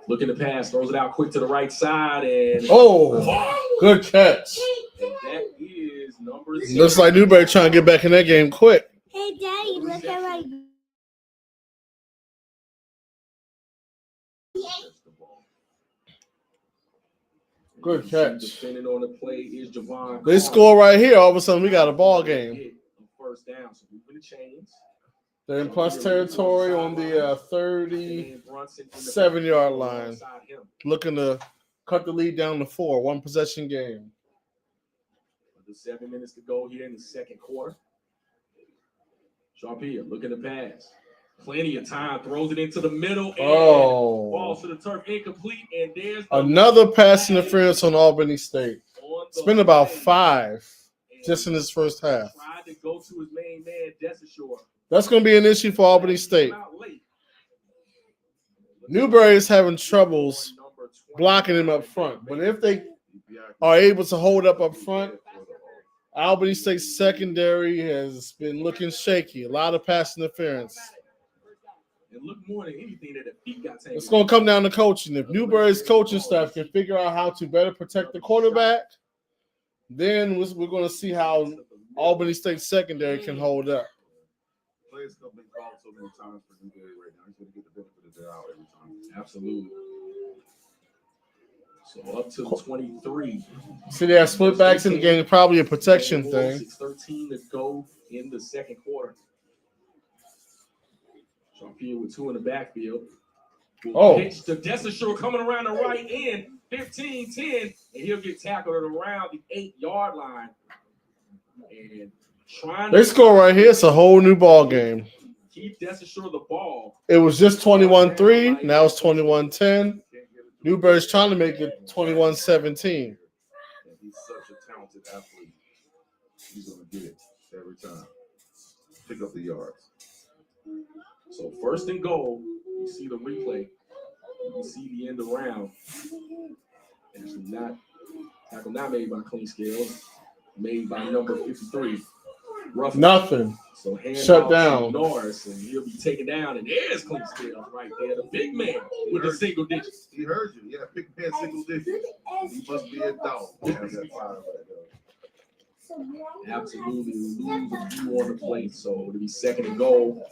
C: Looking to pass, throws it out quick to the right side, and
B: Oh, good catch.
C: and that is number 6.
B: Looks like Newberry trying to get back in that game quick.
H: Hey, Daddy, look at my.
B: Good catch.
C: Defending on the play is Javon.
B: They score right here. All of a sudden, we got a ball game.
C: First down, so moving the chains.
B: They're in plus territory on the 37-yard line. Looking to cut the lead down to 4. 1 possession game.
C: With 7 minutes to go here in the second quarter. Sharpia looking to pass. Plenty of time. Throws it into the middle. And falls to the turf. Incomplete. And there's
B: Another pass interference on Albany State. It's been about 5 just in this first half.
C: Tried to go to his main man, Desashore.
B: That's going to be an issue for Albany State. Newberry is having troubles blocking him up front. But if they are able to hold up front, Albany State's secondary has been looking shaky. A lot of pass interference.
C: It looked more than anything that the feet got taken.
B: It's going to come down to coaching. If Newberry's coaching staff can figure out how to better protect the quarterback, then we're going to see how Albany State secondary can hold up.
D: Players have been called so many times for Newberry right now. He's going to get the benefit of the doubt every time.
C: Absolutely. So up to 23.
B: See, they have split backs in the game. Probably a protection thing.
C: 6:13 to go in the second quarter. Sharpia with 2 in the backfield. Pitch to Desashore coming around the right end. 15-10. And he'll get tackled at around the 8-yard line. And trying
B: They score right here. It's a whole new ball game.
C: Keep Desashore the ball.
B: It was just 21-3. Now it's 21-10. Newberry's trying to make it 21-17.
D: He's such a talented athlete. He's going to get it every time. Pick up the yards.
C: So 1st and goal, you see the replay. You see the end around. Actually tackle not made by Clean Scales, made by number 53. Rough.
B: Nothing.
C: So hand
B: Shut
C: off
B: down.
C: to Norris, and he'll be taken down. And there's Clean Scales right there, the big man with the single digits.
D: He heard you. Yeah, big man, single digits. He must be a dog.
C: Absolutely lose the view on the plate. So it'll be 2nd and goal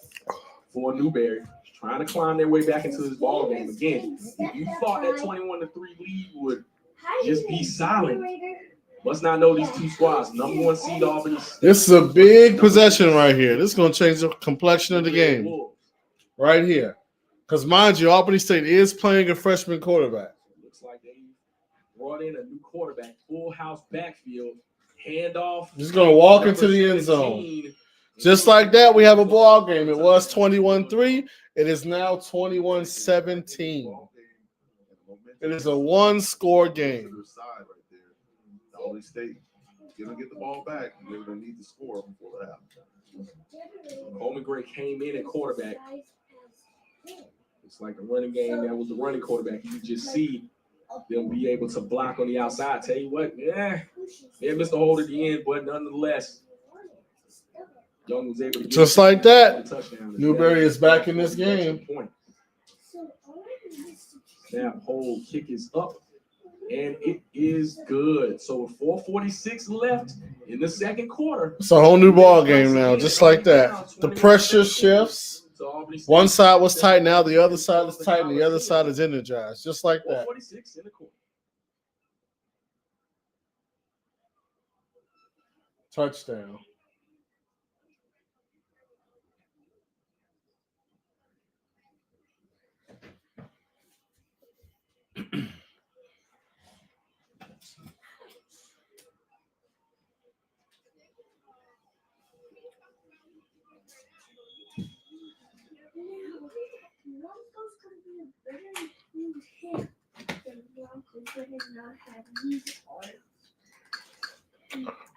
C: for Newberry, trying to climb their way back into this ball game. Again, if you thought that 21-3 lead would just be silent, let's not know these two squads. Number 1 seed Albany.
B: This is a big possession right here. This is going to change the complexion of the game right here. Because, mind you, Albany State is playing a freshman quarterback.
C: Looks like they brought in a new quarterback, full house backfield, handoff.
B: He's going to walk into the end zone. Just like that, we have a ball game. It was 21-3. It is now 21-17. It is a 1-score game.
D: Albany State going to get the ball back. They're going to need to score before that happens.
C: Coleman Gray came in at quarterback. It's like the running game. That was the running quarterback. You just see them be able to block on the outside. Tell you what, they missed the hold at the end, but nonetheless, Young was able to get
B: Just like that,
C: touchdown.
B: Newberry is back in this game.
C: Snap, hold, kick is up, and it is good. So with 4:46 left in the second quarter.
B: It's a whole new ball game now, just like that. The pressure shifts. One side was tight, now the other side is tight, and the other side is energized, just like that.
C: 4:46 in the quarter.
B: Touchdown.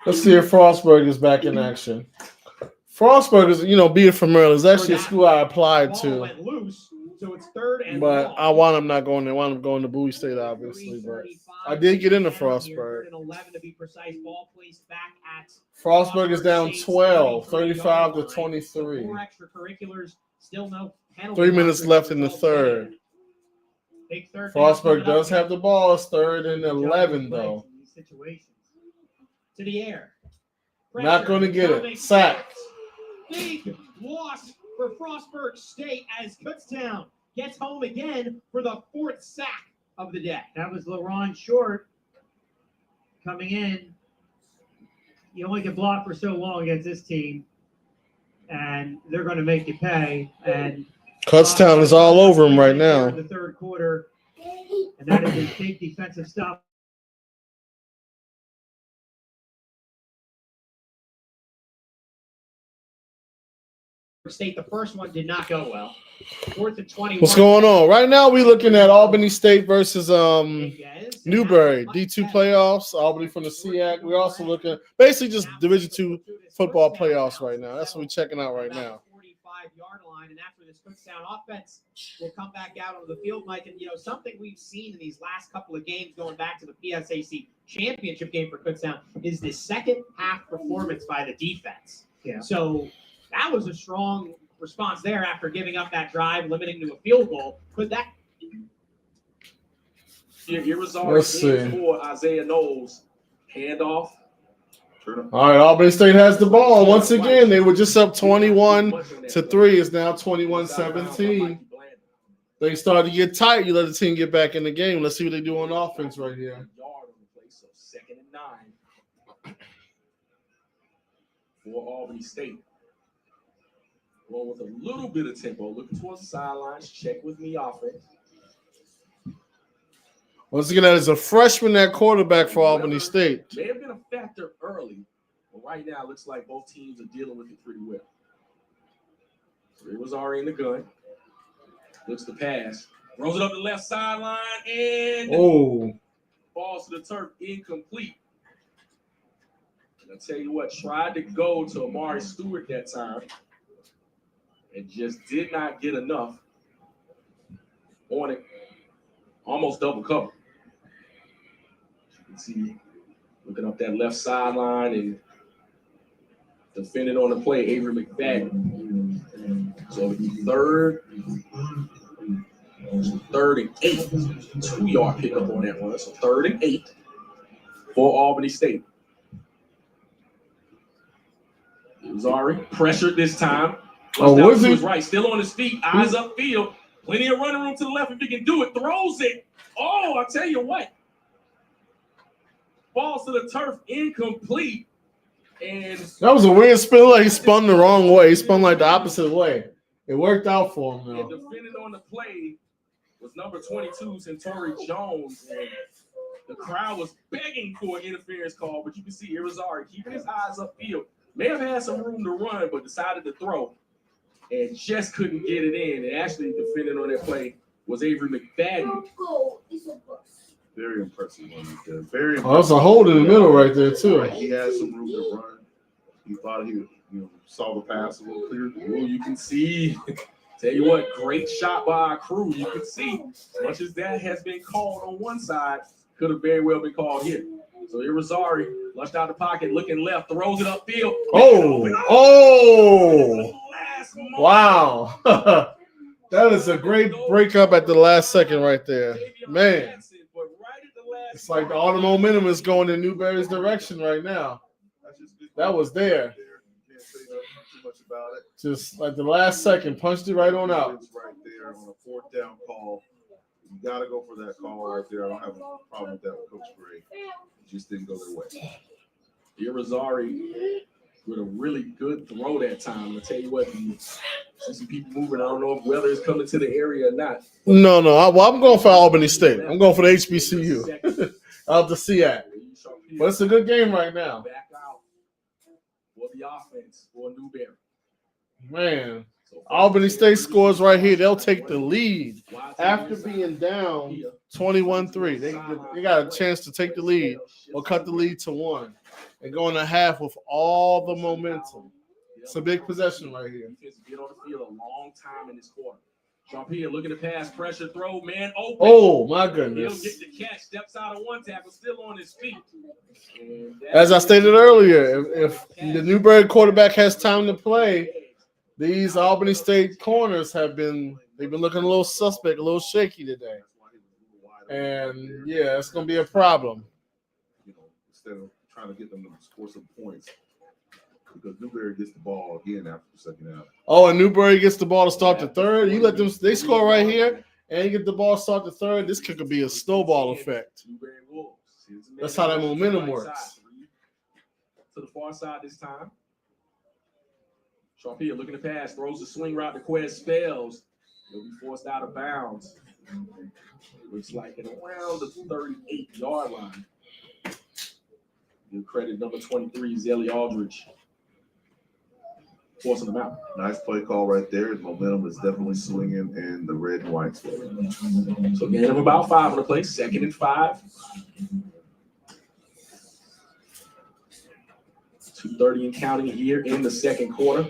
B: Let's see if Frostburg is back in action. Frostburg is, being from Maryland, is actually a school I applied
A: Ball
B: to.
A: went loose, so it's third and
B: But
A: long.
B: I wound up not going there. I wound up going to Bowie State, obviously. But I did get into Frostburg.
A: Third and 11 to be precise. Ball placed back at
B: Frostburg is down
A: State's
B: 12,
A: 33
B: 35 to
A: yard line.
B: 23.
A: 4 extracurriculars, still no penalty.
B: 3 minutes
A: markers
B: left in the
A: results there.
B: third.
A: Big third down
B: Frostburg
A: coming up
B: does
A: here.
B: have the ball. It's third and
A: Good job
B: 11,
A: of
B: though.
A: in these situations. To the air.
B: Not going to get it. Sacked.
A: Big loss for Frostburg State as Kutztown gets home again for the 4th sack of the day.
I: That was LaRon Short coming in. You only can block for so long against this team, and they're going to make you pay. And
B: Kutztown is all over him right now.
I: In the third quarter, and that is a big defensive stop.
A: State, the first one did not go well. 4th and 21.
B: What's going on? Right now, we're looking at Albany State versus Newberry, D2 playoffs, Albany from the SEAC. We're also looking at basically just Division II football playoffs right now. That's what we're checking out right now.
A: 45-yard line, and after this Kutztown offense will come back out on the field, Mike. And, something we've seen in these last couple of games going back to the PSAC championship game for Kutztown is the second half performance by the defense.
I: Yeah.
A: So that was a strong response there after giving up that drive, limiting to a field goal. Could that
C: Here was
B: Let's see.
C: for Isaiah Knowles. Handoff.
B: All right, Albany State has the ball. Once again, they were just up 21-3. It's now 21-17. They started to get tight. You let the team get back in the game. Let's see what they do on offense right here.
C: Yard on the play, so 2nd and 9 for Albany State. Roll with a little bit of tempo. Looking towards the sidelines. Check with me offense.
B: Once again, that is a freshman at quarterback for Albany State.
C: May have been a factor early, but right now it looks like both teams are dealing with it pretty well. So it was already in the gun. Looks to pass. Throws it up the left sideline and falls to the turf, incomplete. And I tell you what, tried to go to Amari Stewart that time and just did not get enough on it. Almost double cover. You can see looking up that left sideline and defending on the play, Avery McFadden. So third and 8. 2-yard pickup on that one. So 3rd and 8 for Albany State. Uzari pressured this time.
B: Was he?
C: Was right, still on his feet, eyes upfield. Plenty of running room to the left if he can do it. Throws it. Oh, I tell you what. Falls to the turf, incomplete. And
B: that was a weird spin. Like he spun the wrong way. He spun like the opposite way. It worked out for him,
C: and
B: though.
C: defending on the play was number 22, Centauri Jones. And the crowd was begging for an interference call, but you can see Irizarry keeping his eyes upfield. May have had some room to run, but decided to throw. And just couldn't get it in. And actually defending on that play was Avery McFadden.
D: Very impressive one right there. Very impressive.
B: Oh, that's a hold in the middle right there, too.
D: He had some room to run. He thought he saw the pass a little clearer.
C: Oh, you can see. Tell you what, great shot by our crew. You can see, as much as that has been called on one side, could have very well been called here. So Irizarry lushed out the pocket, looking left, throws it upfield.
B: Wow. That is a great breakup at the last second right there. Man, it's like all the momentum is going in Newberry's direction right now. That was there.
D: Can't say too much about it.
B: Just like the last second, punched it right on out.
D: It's right there on a 4th down call. You got to go for that call right there. I don't have a problem with that with Coach Gray. It just didn't go their way.
C: Irizarry with a really good throw that time. I'll tell you what, you see some people moving. I don't know if weather is coming to the area or not.
B: No. I'm going for Albany State. I'm going for the HBCU. Out the SEAC. But it's a good game right now.
C: Back out for the offense for Newberry.
B: Man.
C: So
B: Albany State scores right here. They'll take the lead after being down 21-3. They got a chance to take the lead or cut the lead to 1 and go in a half with all the momentum. It's a big possession right here.
C: Defense get on the field a long time in this quarter. Jean-Pierre looking to pass, pressure, throw, man, open.
B: Oh, my
C: He'll
B: goodness.
C: get the catch, steps out of one tackle, still on his feet.
B: As I stated earlier, if the Newberry quarterback has time to play, these Albany State corners they've been looking a little suspect, a little shaky today. And, yeah, it's going to be a problem.
D: You know, instead of trying to get them to score some points, because Newberry gets the ball again after the second half.
B: Oh, and Newberry gets the ball to start the third. You let them – they score right here, and you get the ball to start the third. This could be a snowball effect. That's how that momentum works.
C: To the far side this time. Jean-Pierre looking to pass, throws the swing route to Quez, fails. He'll be forced out of bounds. Looks like at around the 38-yard line. Give credit number 23, Zelly Aldridge. Forcing them out.
D: Nice play call right there. His momentum is definitely swinging in the red and white.
C: So gain of about 5 on the play, 2nd and 5. 2:30 and counting here in the second quarter.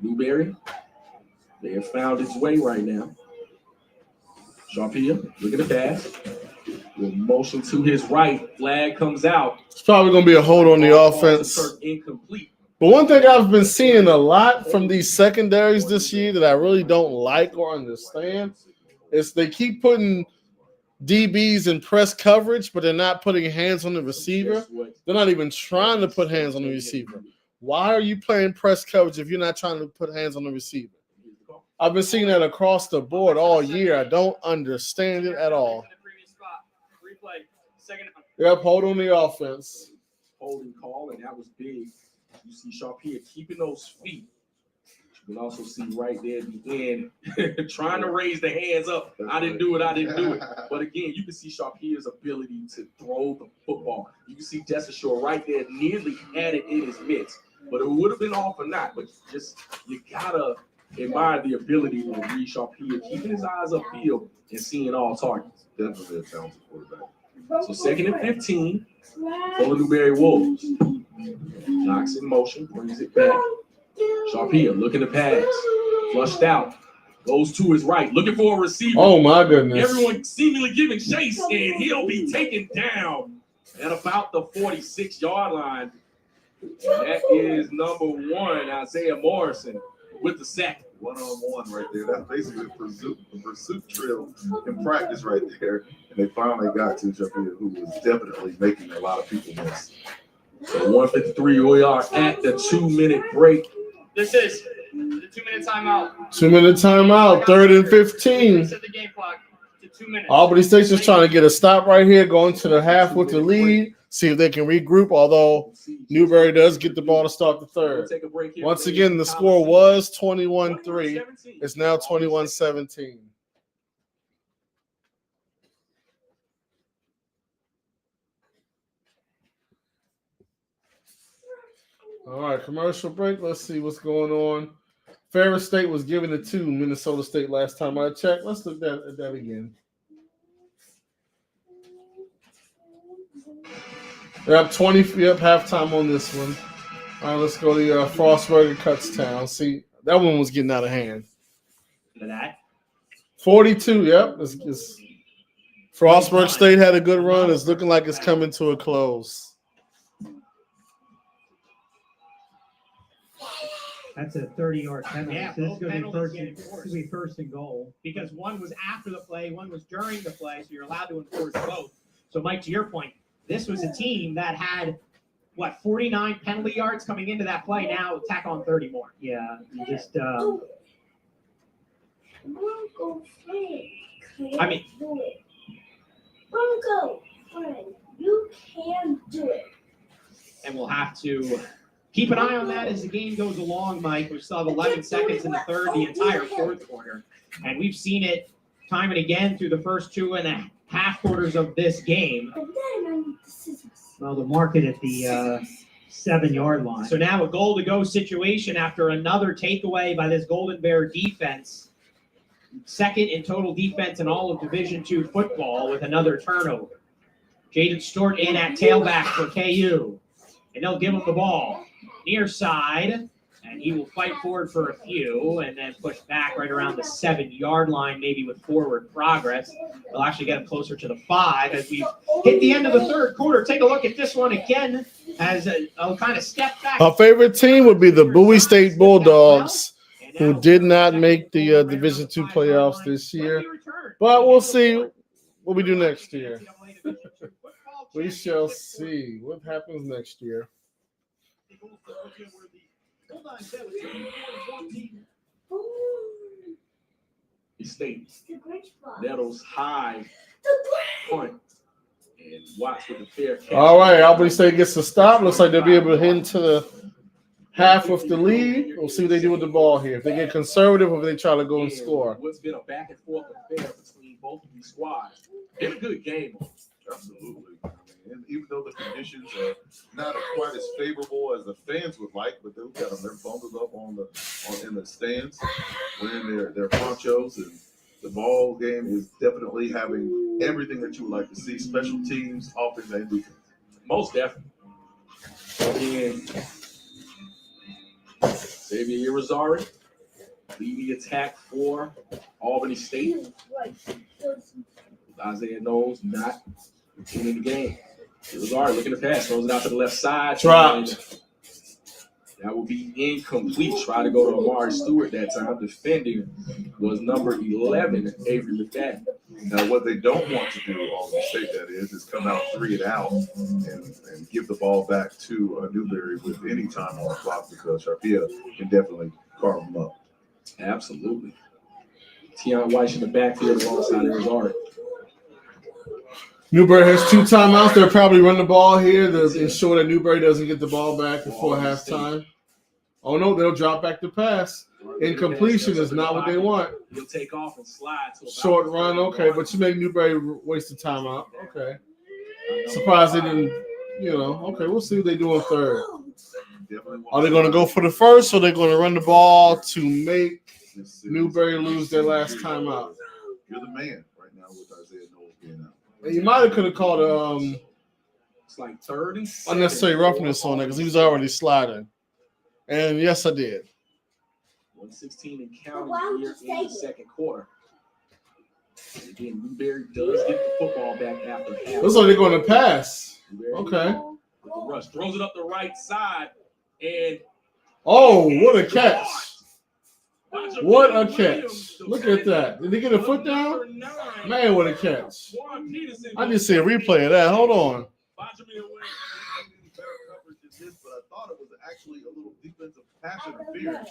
C: Newberry, they have found its way right now. Jean-Pierre, look at the pass. With motion to his right, flag comes out.
B: It's probably going to be a hold on the offense.
C: Incomplete.
B: But one thing I've been seeing a lot from these secondaries this year that I really don't like or understand is they keep putting DBs in press coverage, but they're not putting hands on the receiver. They're not even trying to put hands on the receiver. Why are you playing press coverage if you're not trying to put hands on the receiver? I've been seeing that across the board all year. I don't understand it at all. Yep, hold on the offense.
C: Holding call, and that was big. You see Jean-Pierre keeping those feet. You can also see right there at the end, trying to raise the hands up. I didn't do it. But again, you can see Jean-Pierre's ability to throw the football. You can see Desashore right there nearly had it in his midst. But it would have been off or not. But just, you gotta admire the ability to read Jean-Pierre, keeping his eyes upfield and seeing all targets.
D: Definitely a talented quarterback.
C: So 2nd and 15 for the Newberry Wolves. Knocks in motion, brings it back. Jean-Pierre looking to pass. Flushed out. Goes to his right. Looking for a receiver.
B: Oh, my goodness.
C: Everyone seemingly giving chase, and he'll be taken down at about the 46-yard line. That is number 1, Isaiah Morrison, with the sack.
D: One-on-one right there. That's basically the pursuit drill in practice right there. And they finally got to Jean-Pierre, who was definitely making a lot of people miss.
C: So 153, we are at the 2-minute break.
E: This is the 2-minute timeout.
B: 2-minute timeout, 3rd and 15.
E: Set the game clock to 2 minutes.
B: Albany State's just trying to get a stop right here, going to the half with the lead, see if they can regroup, although Newberry does get the ball to start the third. Once again, the score was 21-3. It's now 21-17. All right, commercial break. Let's see what's going on. Ferris State was giving it to Minnesota State last time I checked. Let's look at that again. They're up 20. Yep, halftime on this one. All right, let's go to Frostburg Kutztown. See, that one was getting out of hand.
F: To that.
B: 42. Yep, it's Frostburg State had a good run. It's looking like it's coming to a close.
I: That's a 30-yard penalty.
A: Yeah,
I: So this
A: both
I: is going
A: penalties
I: to
A: get
I: be
A: enforced.
I: first and goal.
A: Because one was after the play, one was during the play, so you're allowed to enforce both. So, Mike, to your point, this was a team that had, 49 penalty yards coming into that play. Now tack on 30 more.
I: Yeah, you just
H: I
A: mean-
H: do it. Bronco, friend, you can do it.
A: And we'll have to keep an eye on that as the game goes along, Mike. We still have 11 seconds in the third, the entire fourth quarter. And we've seen it time and again through the first 2.5 quarters of this game.
H: But then I need the scissors.
I: well, the market at the 7-yard line.
A: So now a goal to go situation after another takeaway by this Golden Bear defense. Second in total defense in all of Division II football with another turnover. Jaden Stewart in at tailback for KU. And they'll give him the ball. Near side. And he will fight forward for a few and then push back right around the 7-yard line, maybe with forward progress. They'll actually get him closer to the 5 as we hit the end of the third quarter. Take a look at this one again as a kind of step back.
B: Our favorite team would be the Bowie State Bulldogs, who did not make the Division II playoffs this year. But we'll see what we do next year. We shall see what happens next year.
C: State nettles high punt and watch with the fair catch.
B: All right, Albany State gets the stop. Looks like they'll be able to hit into the half with the lead. We'll see what they do with the ball here. If they get conservative or if they try to go and score.
C: What's been a back and forth affair between both of these squads. It's a good game.
D: Absolutely. And even though the conditions are not quite as favorable as the fans would like, but they've got them. They're bundled up in the stands, wearing their ponchos, and the ball game is definitely having everything that you would like to see: special teams, offense, and defense.
C: Most definitely. And Xavier Irizarry leading the attack for Albany State. Isaiah Knowles not in the game. Irizarry looking to pass, throws it out to the left side.
B: Dropped.
C: That will be incomplete. Try to go to Amari Stewart that time. Defending was number 11, Avery McFadden.
D: Now, what they don't want to do, Albany State, that is come out 3 and out and give the ball back to Newberry with any time on the clock, because Sharpia can definitely carve them up.
C: Absolutely. Tion Weiss in the backfield alongside Irizarry.
B: Newberry has 2 timeouts. They'll probably run the ball here to ensure that Newberry doesn't get the ball back before halftime. Oh, no, they'll drop back the pass. Incompletion is not what they want.
C: He'll take off and slide to
B: Short run, okay, but you make Newberry waste the timeout. Okay. Surprised they didn't, okay, we'll see what they do on third. Are they going to go for the first, or are they going to run the ball to make Newberry lose their last timeout?
D: You're the man right now with Isaiah Knowles being out.
B: You might have could have called
C: it's like 3rd and 7.
B: unnecessary roughness on that because he was already sliding. And yes, I did.
C: 1:16 and counting here in the second quarter. And again, Newberry does get the football back after half.
B: Looks like they're going to pass.
C: Newberry
B: Okay.
C: with the rush, throws it up the right side, and
B: Oh, what a catch. What a catch. Look at that. Did they get a foot down? Man, what a catch. I didn't see a replay of that. Hold on.
D: But I thought it was actually a little defensive pass interference.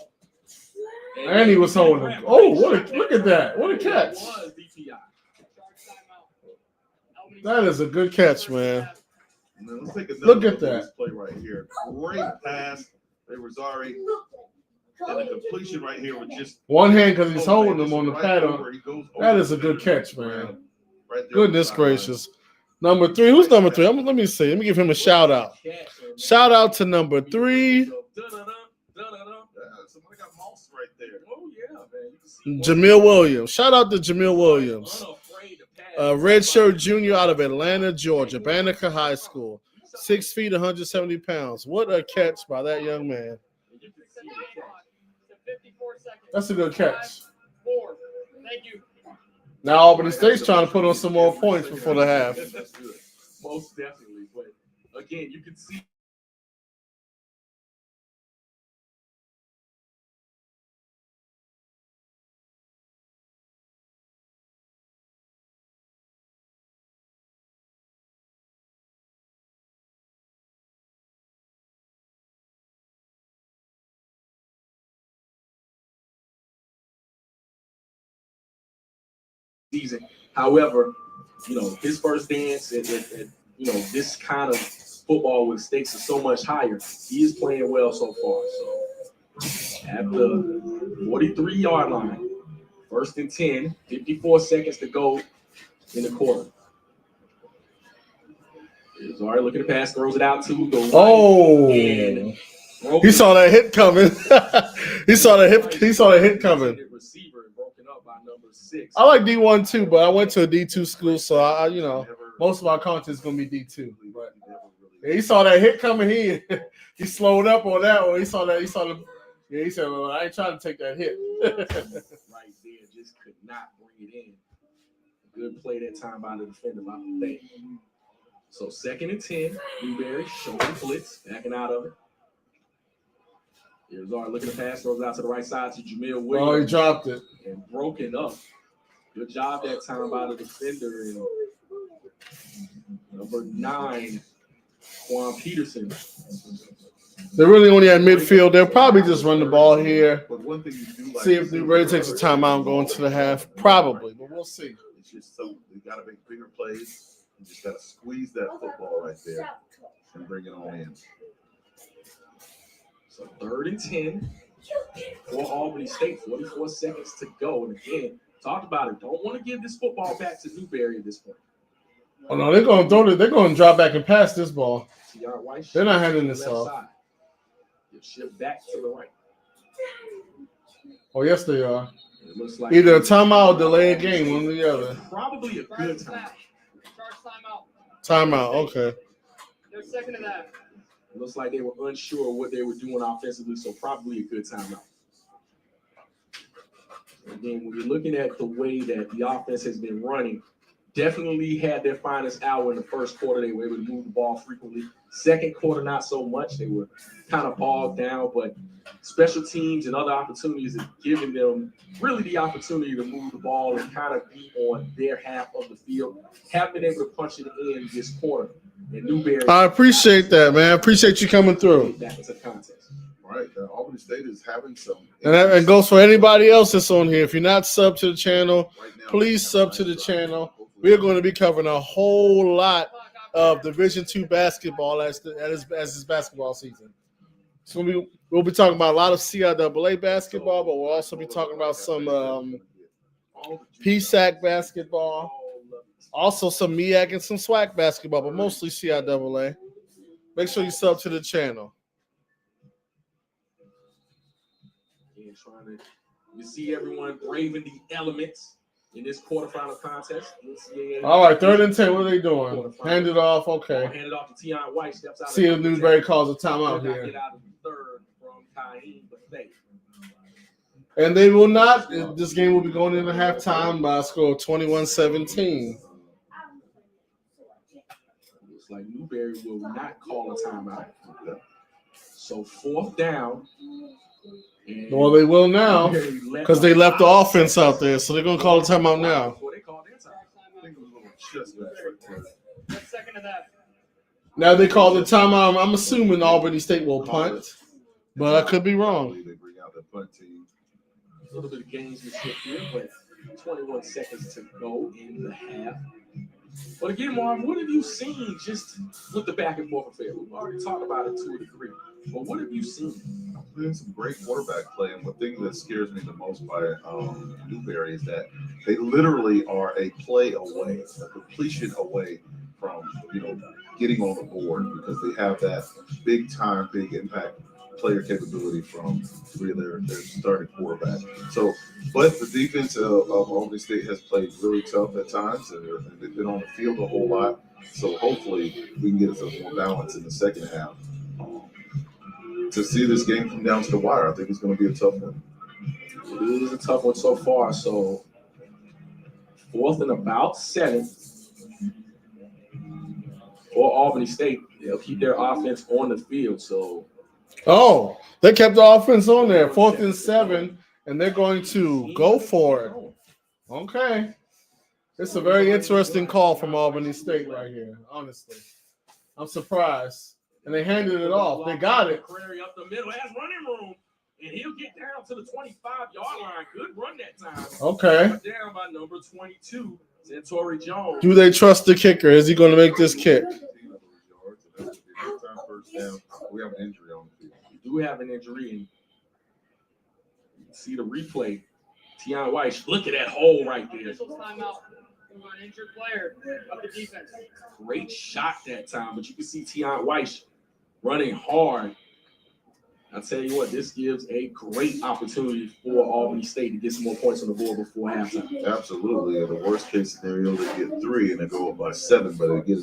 B: And he was holding him. Oh, look at that. What a catch. That is a good catch, man.
D: Now, let's take another
B: Look at
D: look
B: that.
D: this play right here. Great pass. Irizarry. And the completion right here was just
B: One hand because he's holding him on the
D: right
B: pad.
D: over. He goes
B: That
D: over
B: is a good catch, man.
D: right there on
B: Goodness
D: the sideline.
B: gracious. Number 3. Who's number 3? Let me see. Let me give him a shout out. Shout out to number 3,
D: Yeah, somebody got moss right there.
C: Oh, yeah, man. You can see
B: Jamil Williams. Shout out to Jamil Williams.
C: unafraid to pass.
B: Redshirt junior out of Atlanta, Georgia, Banneker High School. 6 feet, 170 pounds. What a catch by that young man.
C: You can see the catch.
E: 54 seconds.
B: That's a good catch.
E: 4. Thank you.
B: Now Albany State's trying to put on some more points before the half.
C: That's good. Most definitely. But again, you can see season. However, his first dance at this kind of football with stakes are so much higher. He is playing well so far. So at the 43-yard line, 1st and 10, 54 seconds to go in the quarter. He's already looking to pass, throws it out to the right.
B: Oh,
C: And
B: he saw that hit coming. He saw that hit coming.
C: Receiver broken up by number 6.
B: I like D1 too, but I went to a D2 school, so I most of our content is gonna be D2. But he saw that hit coming. He slowed up on that one. He said, well, I ain't trying to take that hit.
C: Right there, just could not bring it in. Good play that time by the defender, by the thing. So 2nd and 10, Newberry showing blitz, backing out of it. Here's our looking to pass, throws out to the right side to Jamil Williams.
B: Oh, he dropped it.
C: And broken up. Good job that time by the defender. And number 9, Quan Peterson.
B: They're really only at midfield. They'll probably just run the ball here.
D: But one thing you do like
B: See if Newberry takes a timeout and go into the half. Probably, but we'll see.
D: It's just so they got to make bigger plays. You just got to squeeze that football right there and bring it on in.
C: So 3rd and 10 for Albany State. 44 seconds to go. And again, talked about it. Don't want to give this football back to Newberry at this point.
B: Oh no, they're gonna throw it. They're gonna drop back and pass this ball.
C: White,
B: They're not handing this off.
C: Shift back to the right.
B: Oh yes, they are.
C: It looks like
B: Either a timeout or delay a game, one or the other.
C: Probably a good time.
E: Charge timeout.
B: Timeout. Okay.
E: No second of that.
C: It looks like they were unsure what they were doing offensively, so probably a good timeout. Again, when you're looking at the way that the offense has been running, definitely had their finest hour in the first quarter. They were able to move the ball frequently. Second quarter, not so much. They were kind of bogged down, but special teams and other opportunities have given them really the opportunity to move the ball and kind of be on their half of the field. Have been able to punch it in this quarter. And Newberry.
B: I appreciate that, man. I appreciate you coming through.
C: Back into the contest.
D: All right, Albany State is having some.
B: And that goes for anybody else that's on here. If you're not subbed to the channel,
D: Right now,
B: please sub to the channel. We're going to be covering a whole lot of Division II basketball as this basketball season. So we'll be talking about a lot of CIAA basketball, but we'll also be talking about some PSAC basketball, also some MEAC and some SWAC basketball, but mostly CIAA. Make sure you sub to the channel.
C: You see everyone braving the elements in this quarterfinal contest.
B: All right, 3rd and 10. What are they doing? Hand it off. Okay.
C: Hand it off to Tion White. Steps out.
B: See if Newberry calls a timeout here.
C: Get out of the 3rd from Cain Buffet.
B: And they will not. This game will be going into halftime by a score of 21-17.
C: Looks like Newberry will not call a timeout. So 4th down.
B: Well, they will now because they left the offense out there, so they're going to call a timeout now.
E: No second of that.
B: Now they call the timeout. I'm assuming Albany State will punt, but I could be wrong.
D: They bring out the punt team.
C: A little bit of gamesmanship here, but 21 seconds to go in the half. But again, Marv, what have you seen just with the back and forth affair? We've already talked about it to a degree, but what have you seen?
D: Been some great quarterback play, and the thing that scares me the most by Newberry is that they literally are a play away, a completion away from getting on the board because they have that big time, big impact player capability from 3 of their starting quarterbacks. So, but the defense of Albany State has played really tough at times, and they've been on the field a whole lot. So hopefully we can get some more balance in the second half. To see this game come down to the wire, I think it's going to be a tough one.
C: It is a tough one so far. So 4th and about 7 for Albany State. They'll keep their offense on the field. So
B: they kept the offense on there. 4th and 7, and they're going to go for it. Okay. It's a very interesting call from Albany State right here, honestly. I'm surprised. And they handed it off. They got it.
C: Prairie up the middle has running room, and he'll get down to the 25-yard line. Good run that time.
B: Okay.
C: Down by number 22, Santori Jones.
B: Do they trust the kicker? Is he going to make this kick?
D: We have an injury on the field.
C: We do have an injury, and you can see the replay. Tion White, look at that hole right there.
E: Officials timeout. Injured player of the defense.
C: Great shot that time, but you can see Tion Weiss running hard. I tell you what, this gives a great opportunity for Albany State to get some more points on the board before halftime.
D: Absolutely. In the worst case scenario, they get 3 and they go up by 7, but they get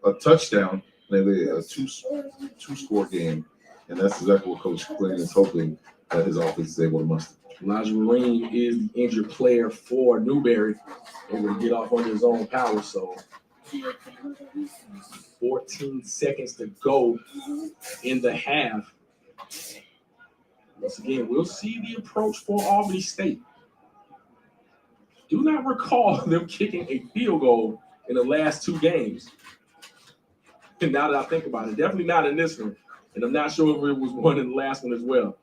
D: a touchdown, maybe a two-score game, and that's exactly what Coach Quinn is hoping that his offense is able to muster.
C: Elijah Marine is the injured player for Newberry, able to get off under his own power. So 14 seconds to go in the half. Once again, we'll see the approach for Albany State. Do not recall them kicking a field goal in the last 2 games. And now that I think about it, definitely not in this one. And I'm not sure if it was one in the last one as well.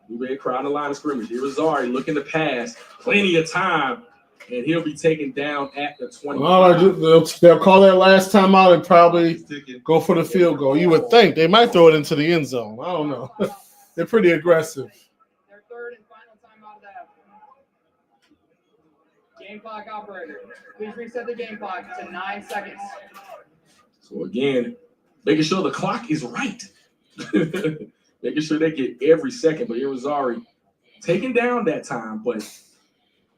C: Newberry crowd the line of scrimmage. Here is Zari looking to pass. Plenty of time. And he'll be taken down at the 20.
B: Well, they'll call that last time out and probably go for the field goal. You would think they might throw it into the end zone. I don't know. They're pretty aggressive.
E: Their third and final timeout of the half. Game clock operator. Please reset the game clock to 9 seconds.
C: So again, making sure the clock is right. Making sure they get every second. But Irizarry taking down that time, but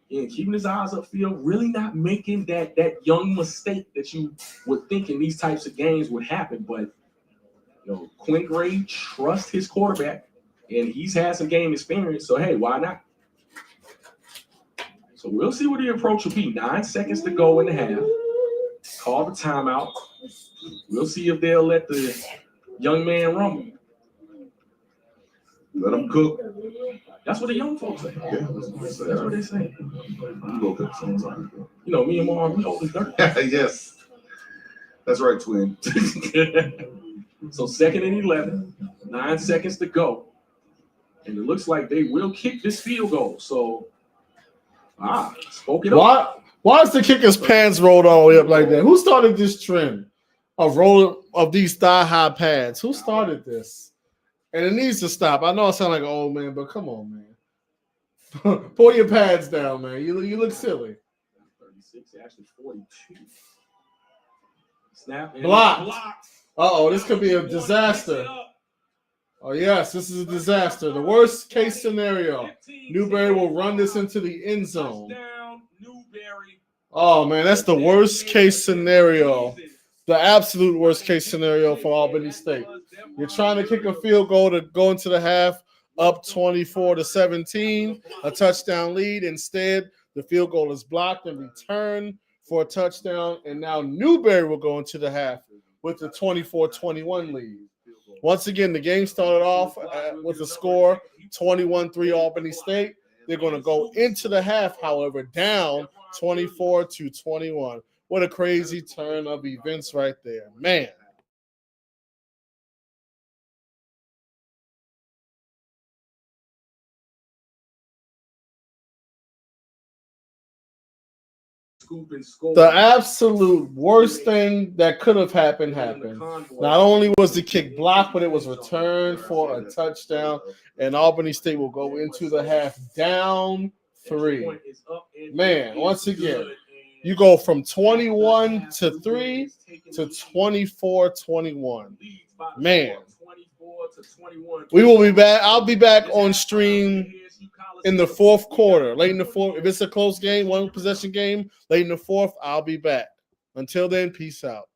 C: again, keeping his eyes upfield, really not making that young mistake that you would think in these types of games would happen. But Quinn Gray trusts his quarterback, and he's had some game experience. So hey, why not? So we'll see what the approach will be. 9 seconds to go in the half. Call the timeout. We'll see if they'll let the young man rumble.
D: Let them cook.
C: That's what the young folks say.
D: Yeah, that's
C: what they say.
D: You go cook sometimes.
C: Me and Mom, we hold the dirt.
D: Yes. That's right, twin.
C: So 2nd and 11, 9 seconds to go. And it looks like they will kick this field goal. So, spoke it up.
B: Why is the kicker's pants rolled all the way up like that? Who started this trend of rolling of these thigh-high pads? Who started this? And it needs to stop. I know I sound like an old man, but come on, man. Pull your pads down, man. You look silly.
C: 36, actually 42. Snap. And
B: Blocked. Uh-oh, this could be a disaster. Oh, yes, this is a disaster. The worst case scenario. Newberry will run this into the end zone. Oh, man, that's the worst case scenario. The absolute worst case scenario for Albany State. You're trying to kick a field goal to go into the half up 24-17, a touchdown lead. Instead, the field goal is blocked and returned for a touchdown. And now Newberry will go into the half with the 24-21 lead. Once again, the game started off with a score 21-3 Albany State. They're going to go into the half, however, down 24-21. What a crazy turn of events right there. Man. The absolute worst thing that could have happened happened. Not only was the kick blocked, but it was returned for a touchdown, and Albany State will go into the half down 3. Man, once again, you go from 21-3 to 24-21. Man, we will be back. I'll be back on stream in the 4th quarter, late in the 4th. If it's a close game, 1 possession game, late in the 4th, I'll be back. Until then, peace out.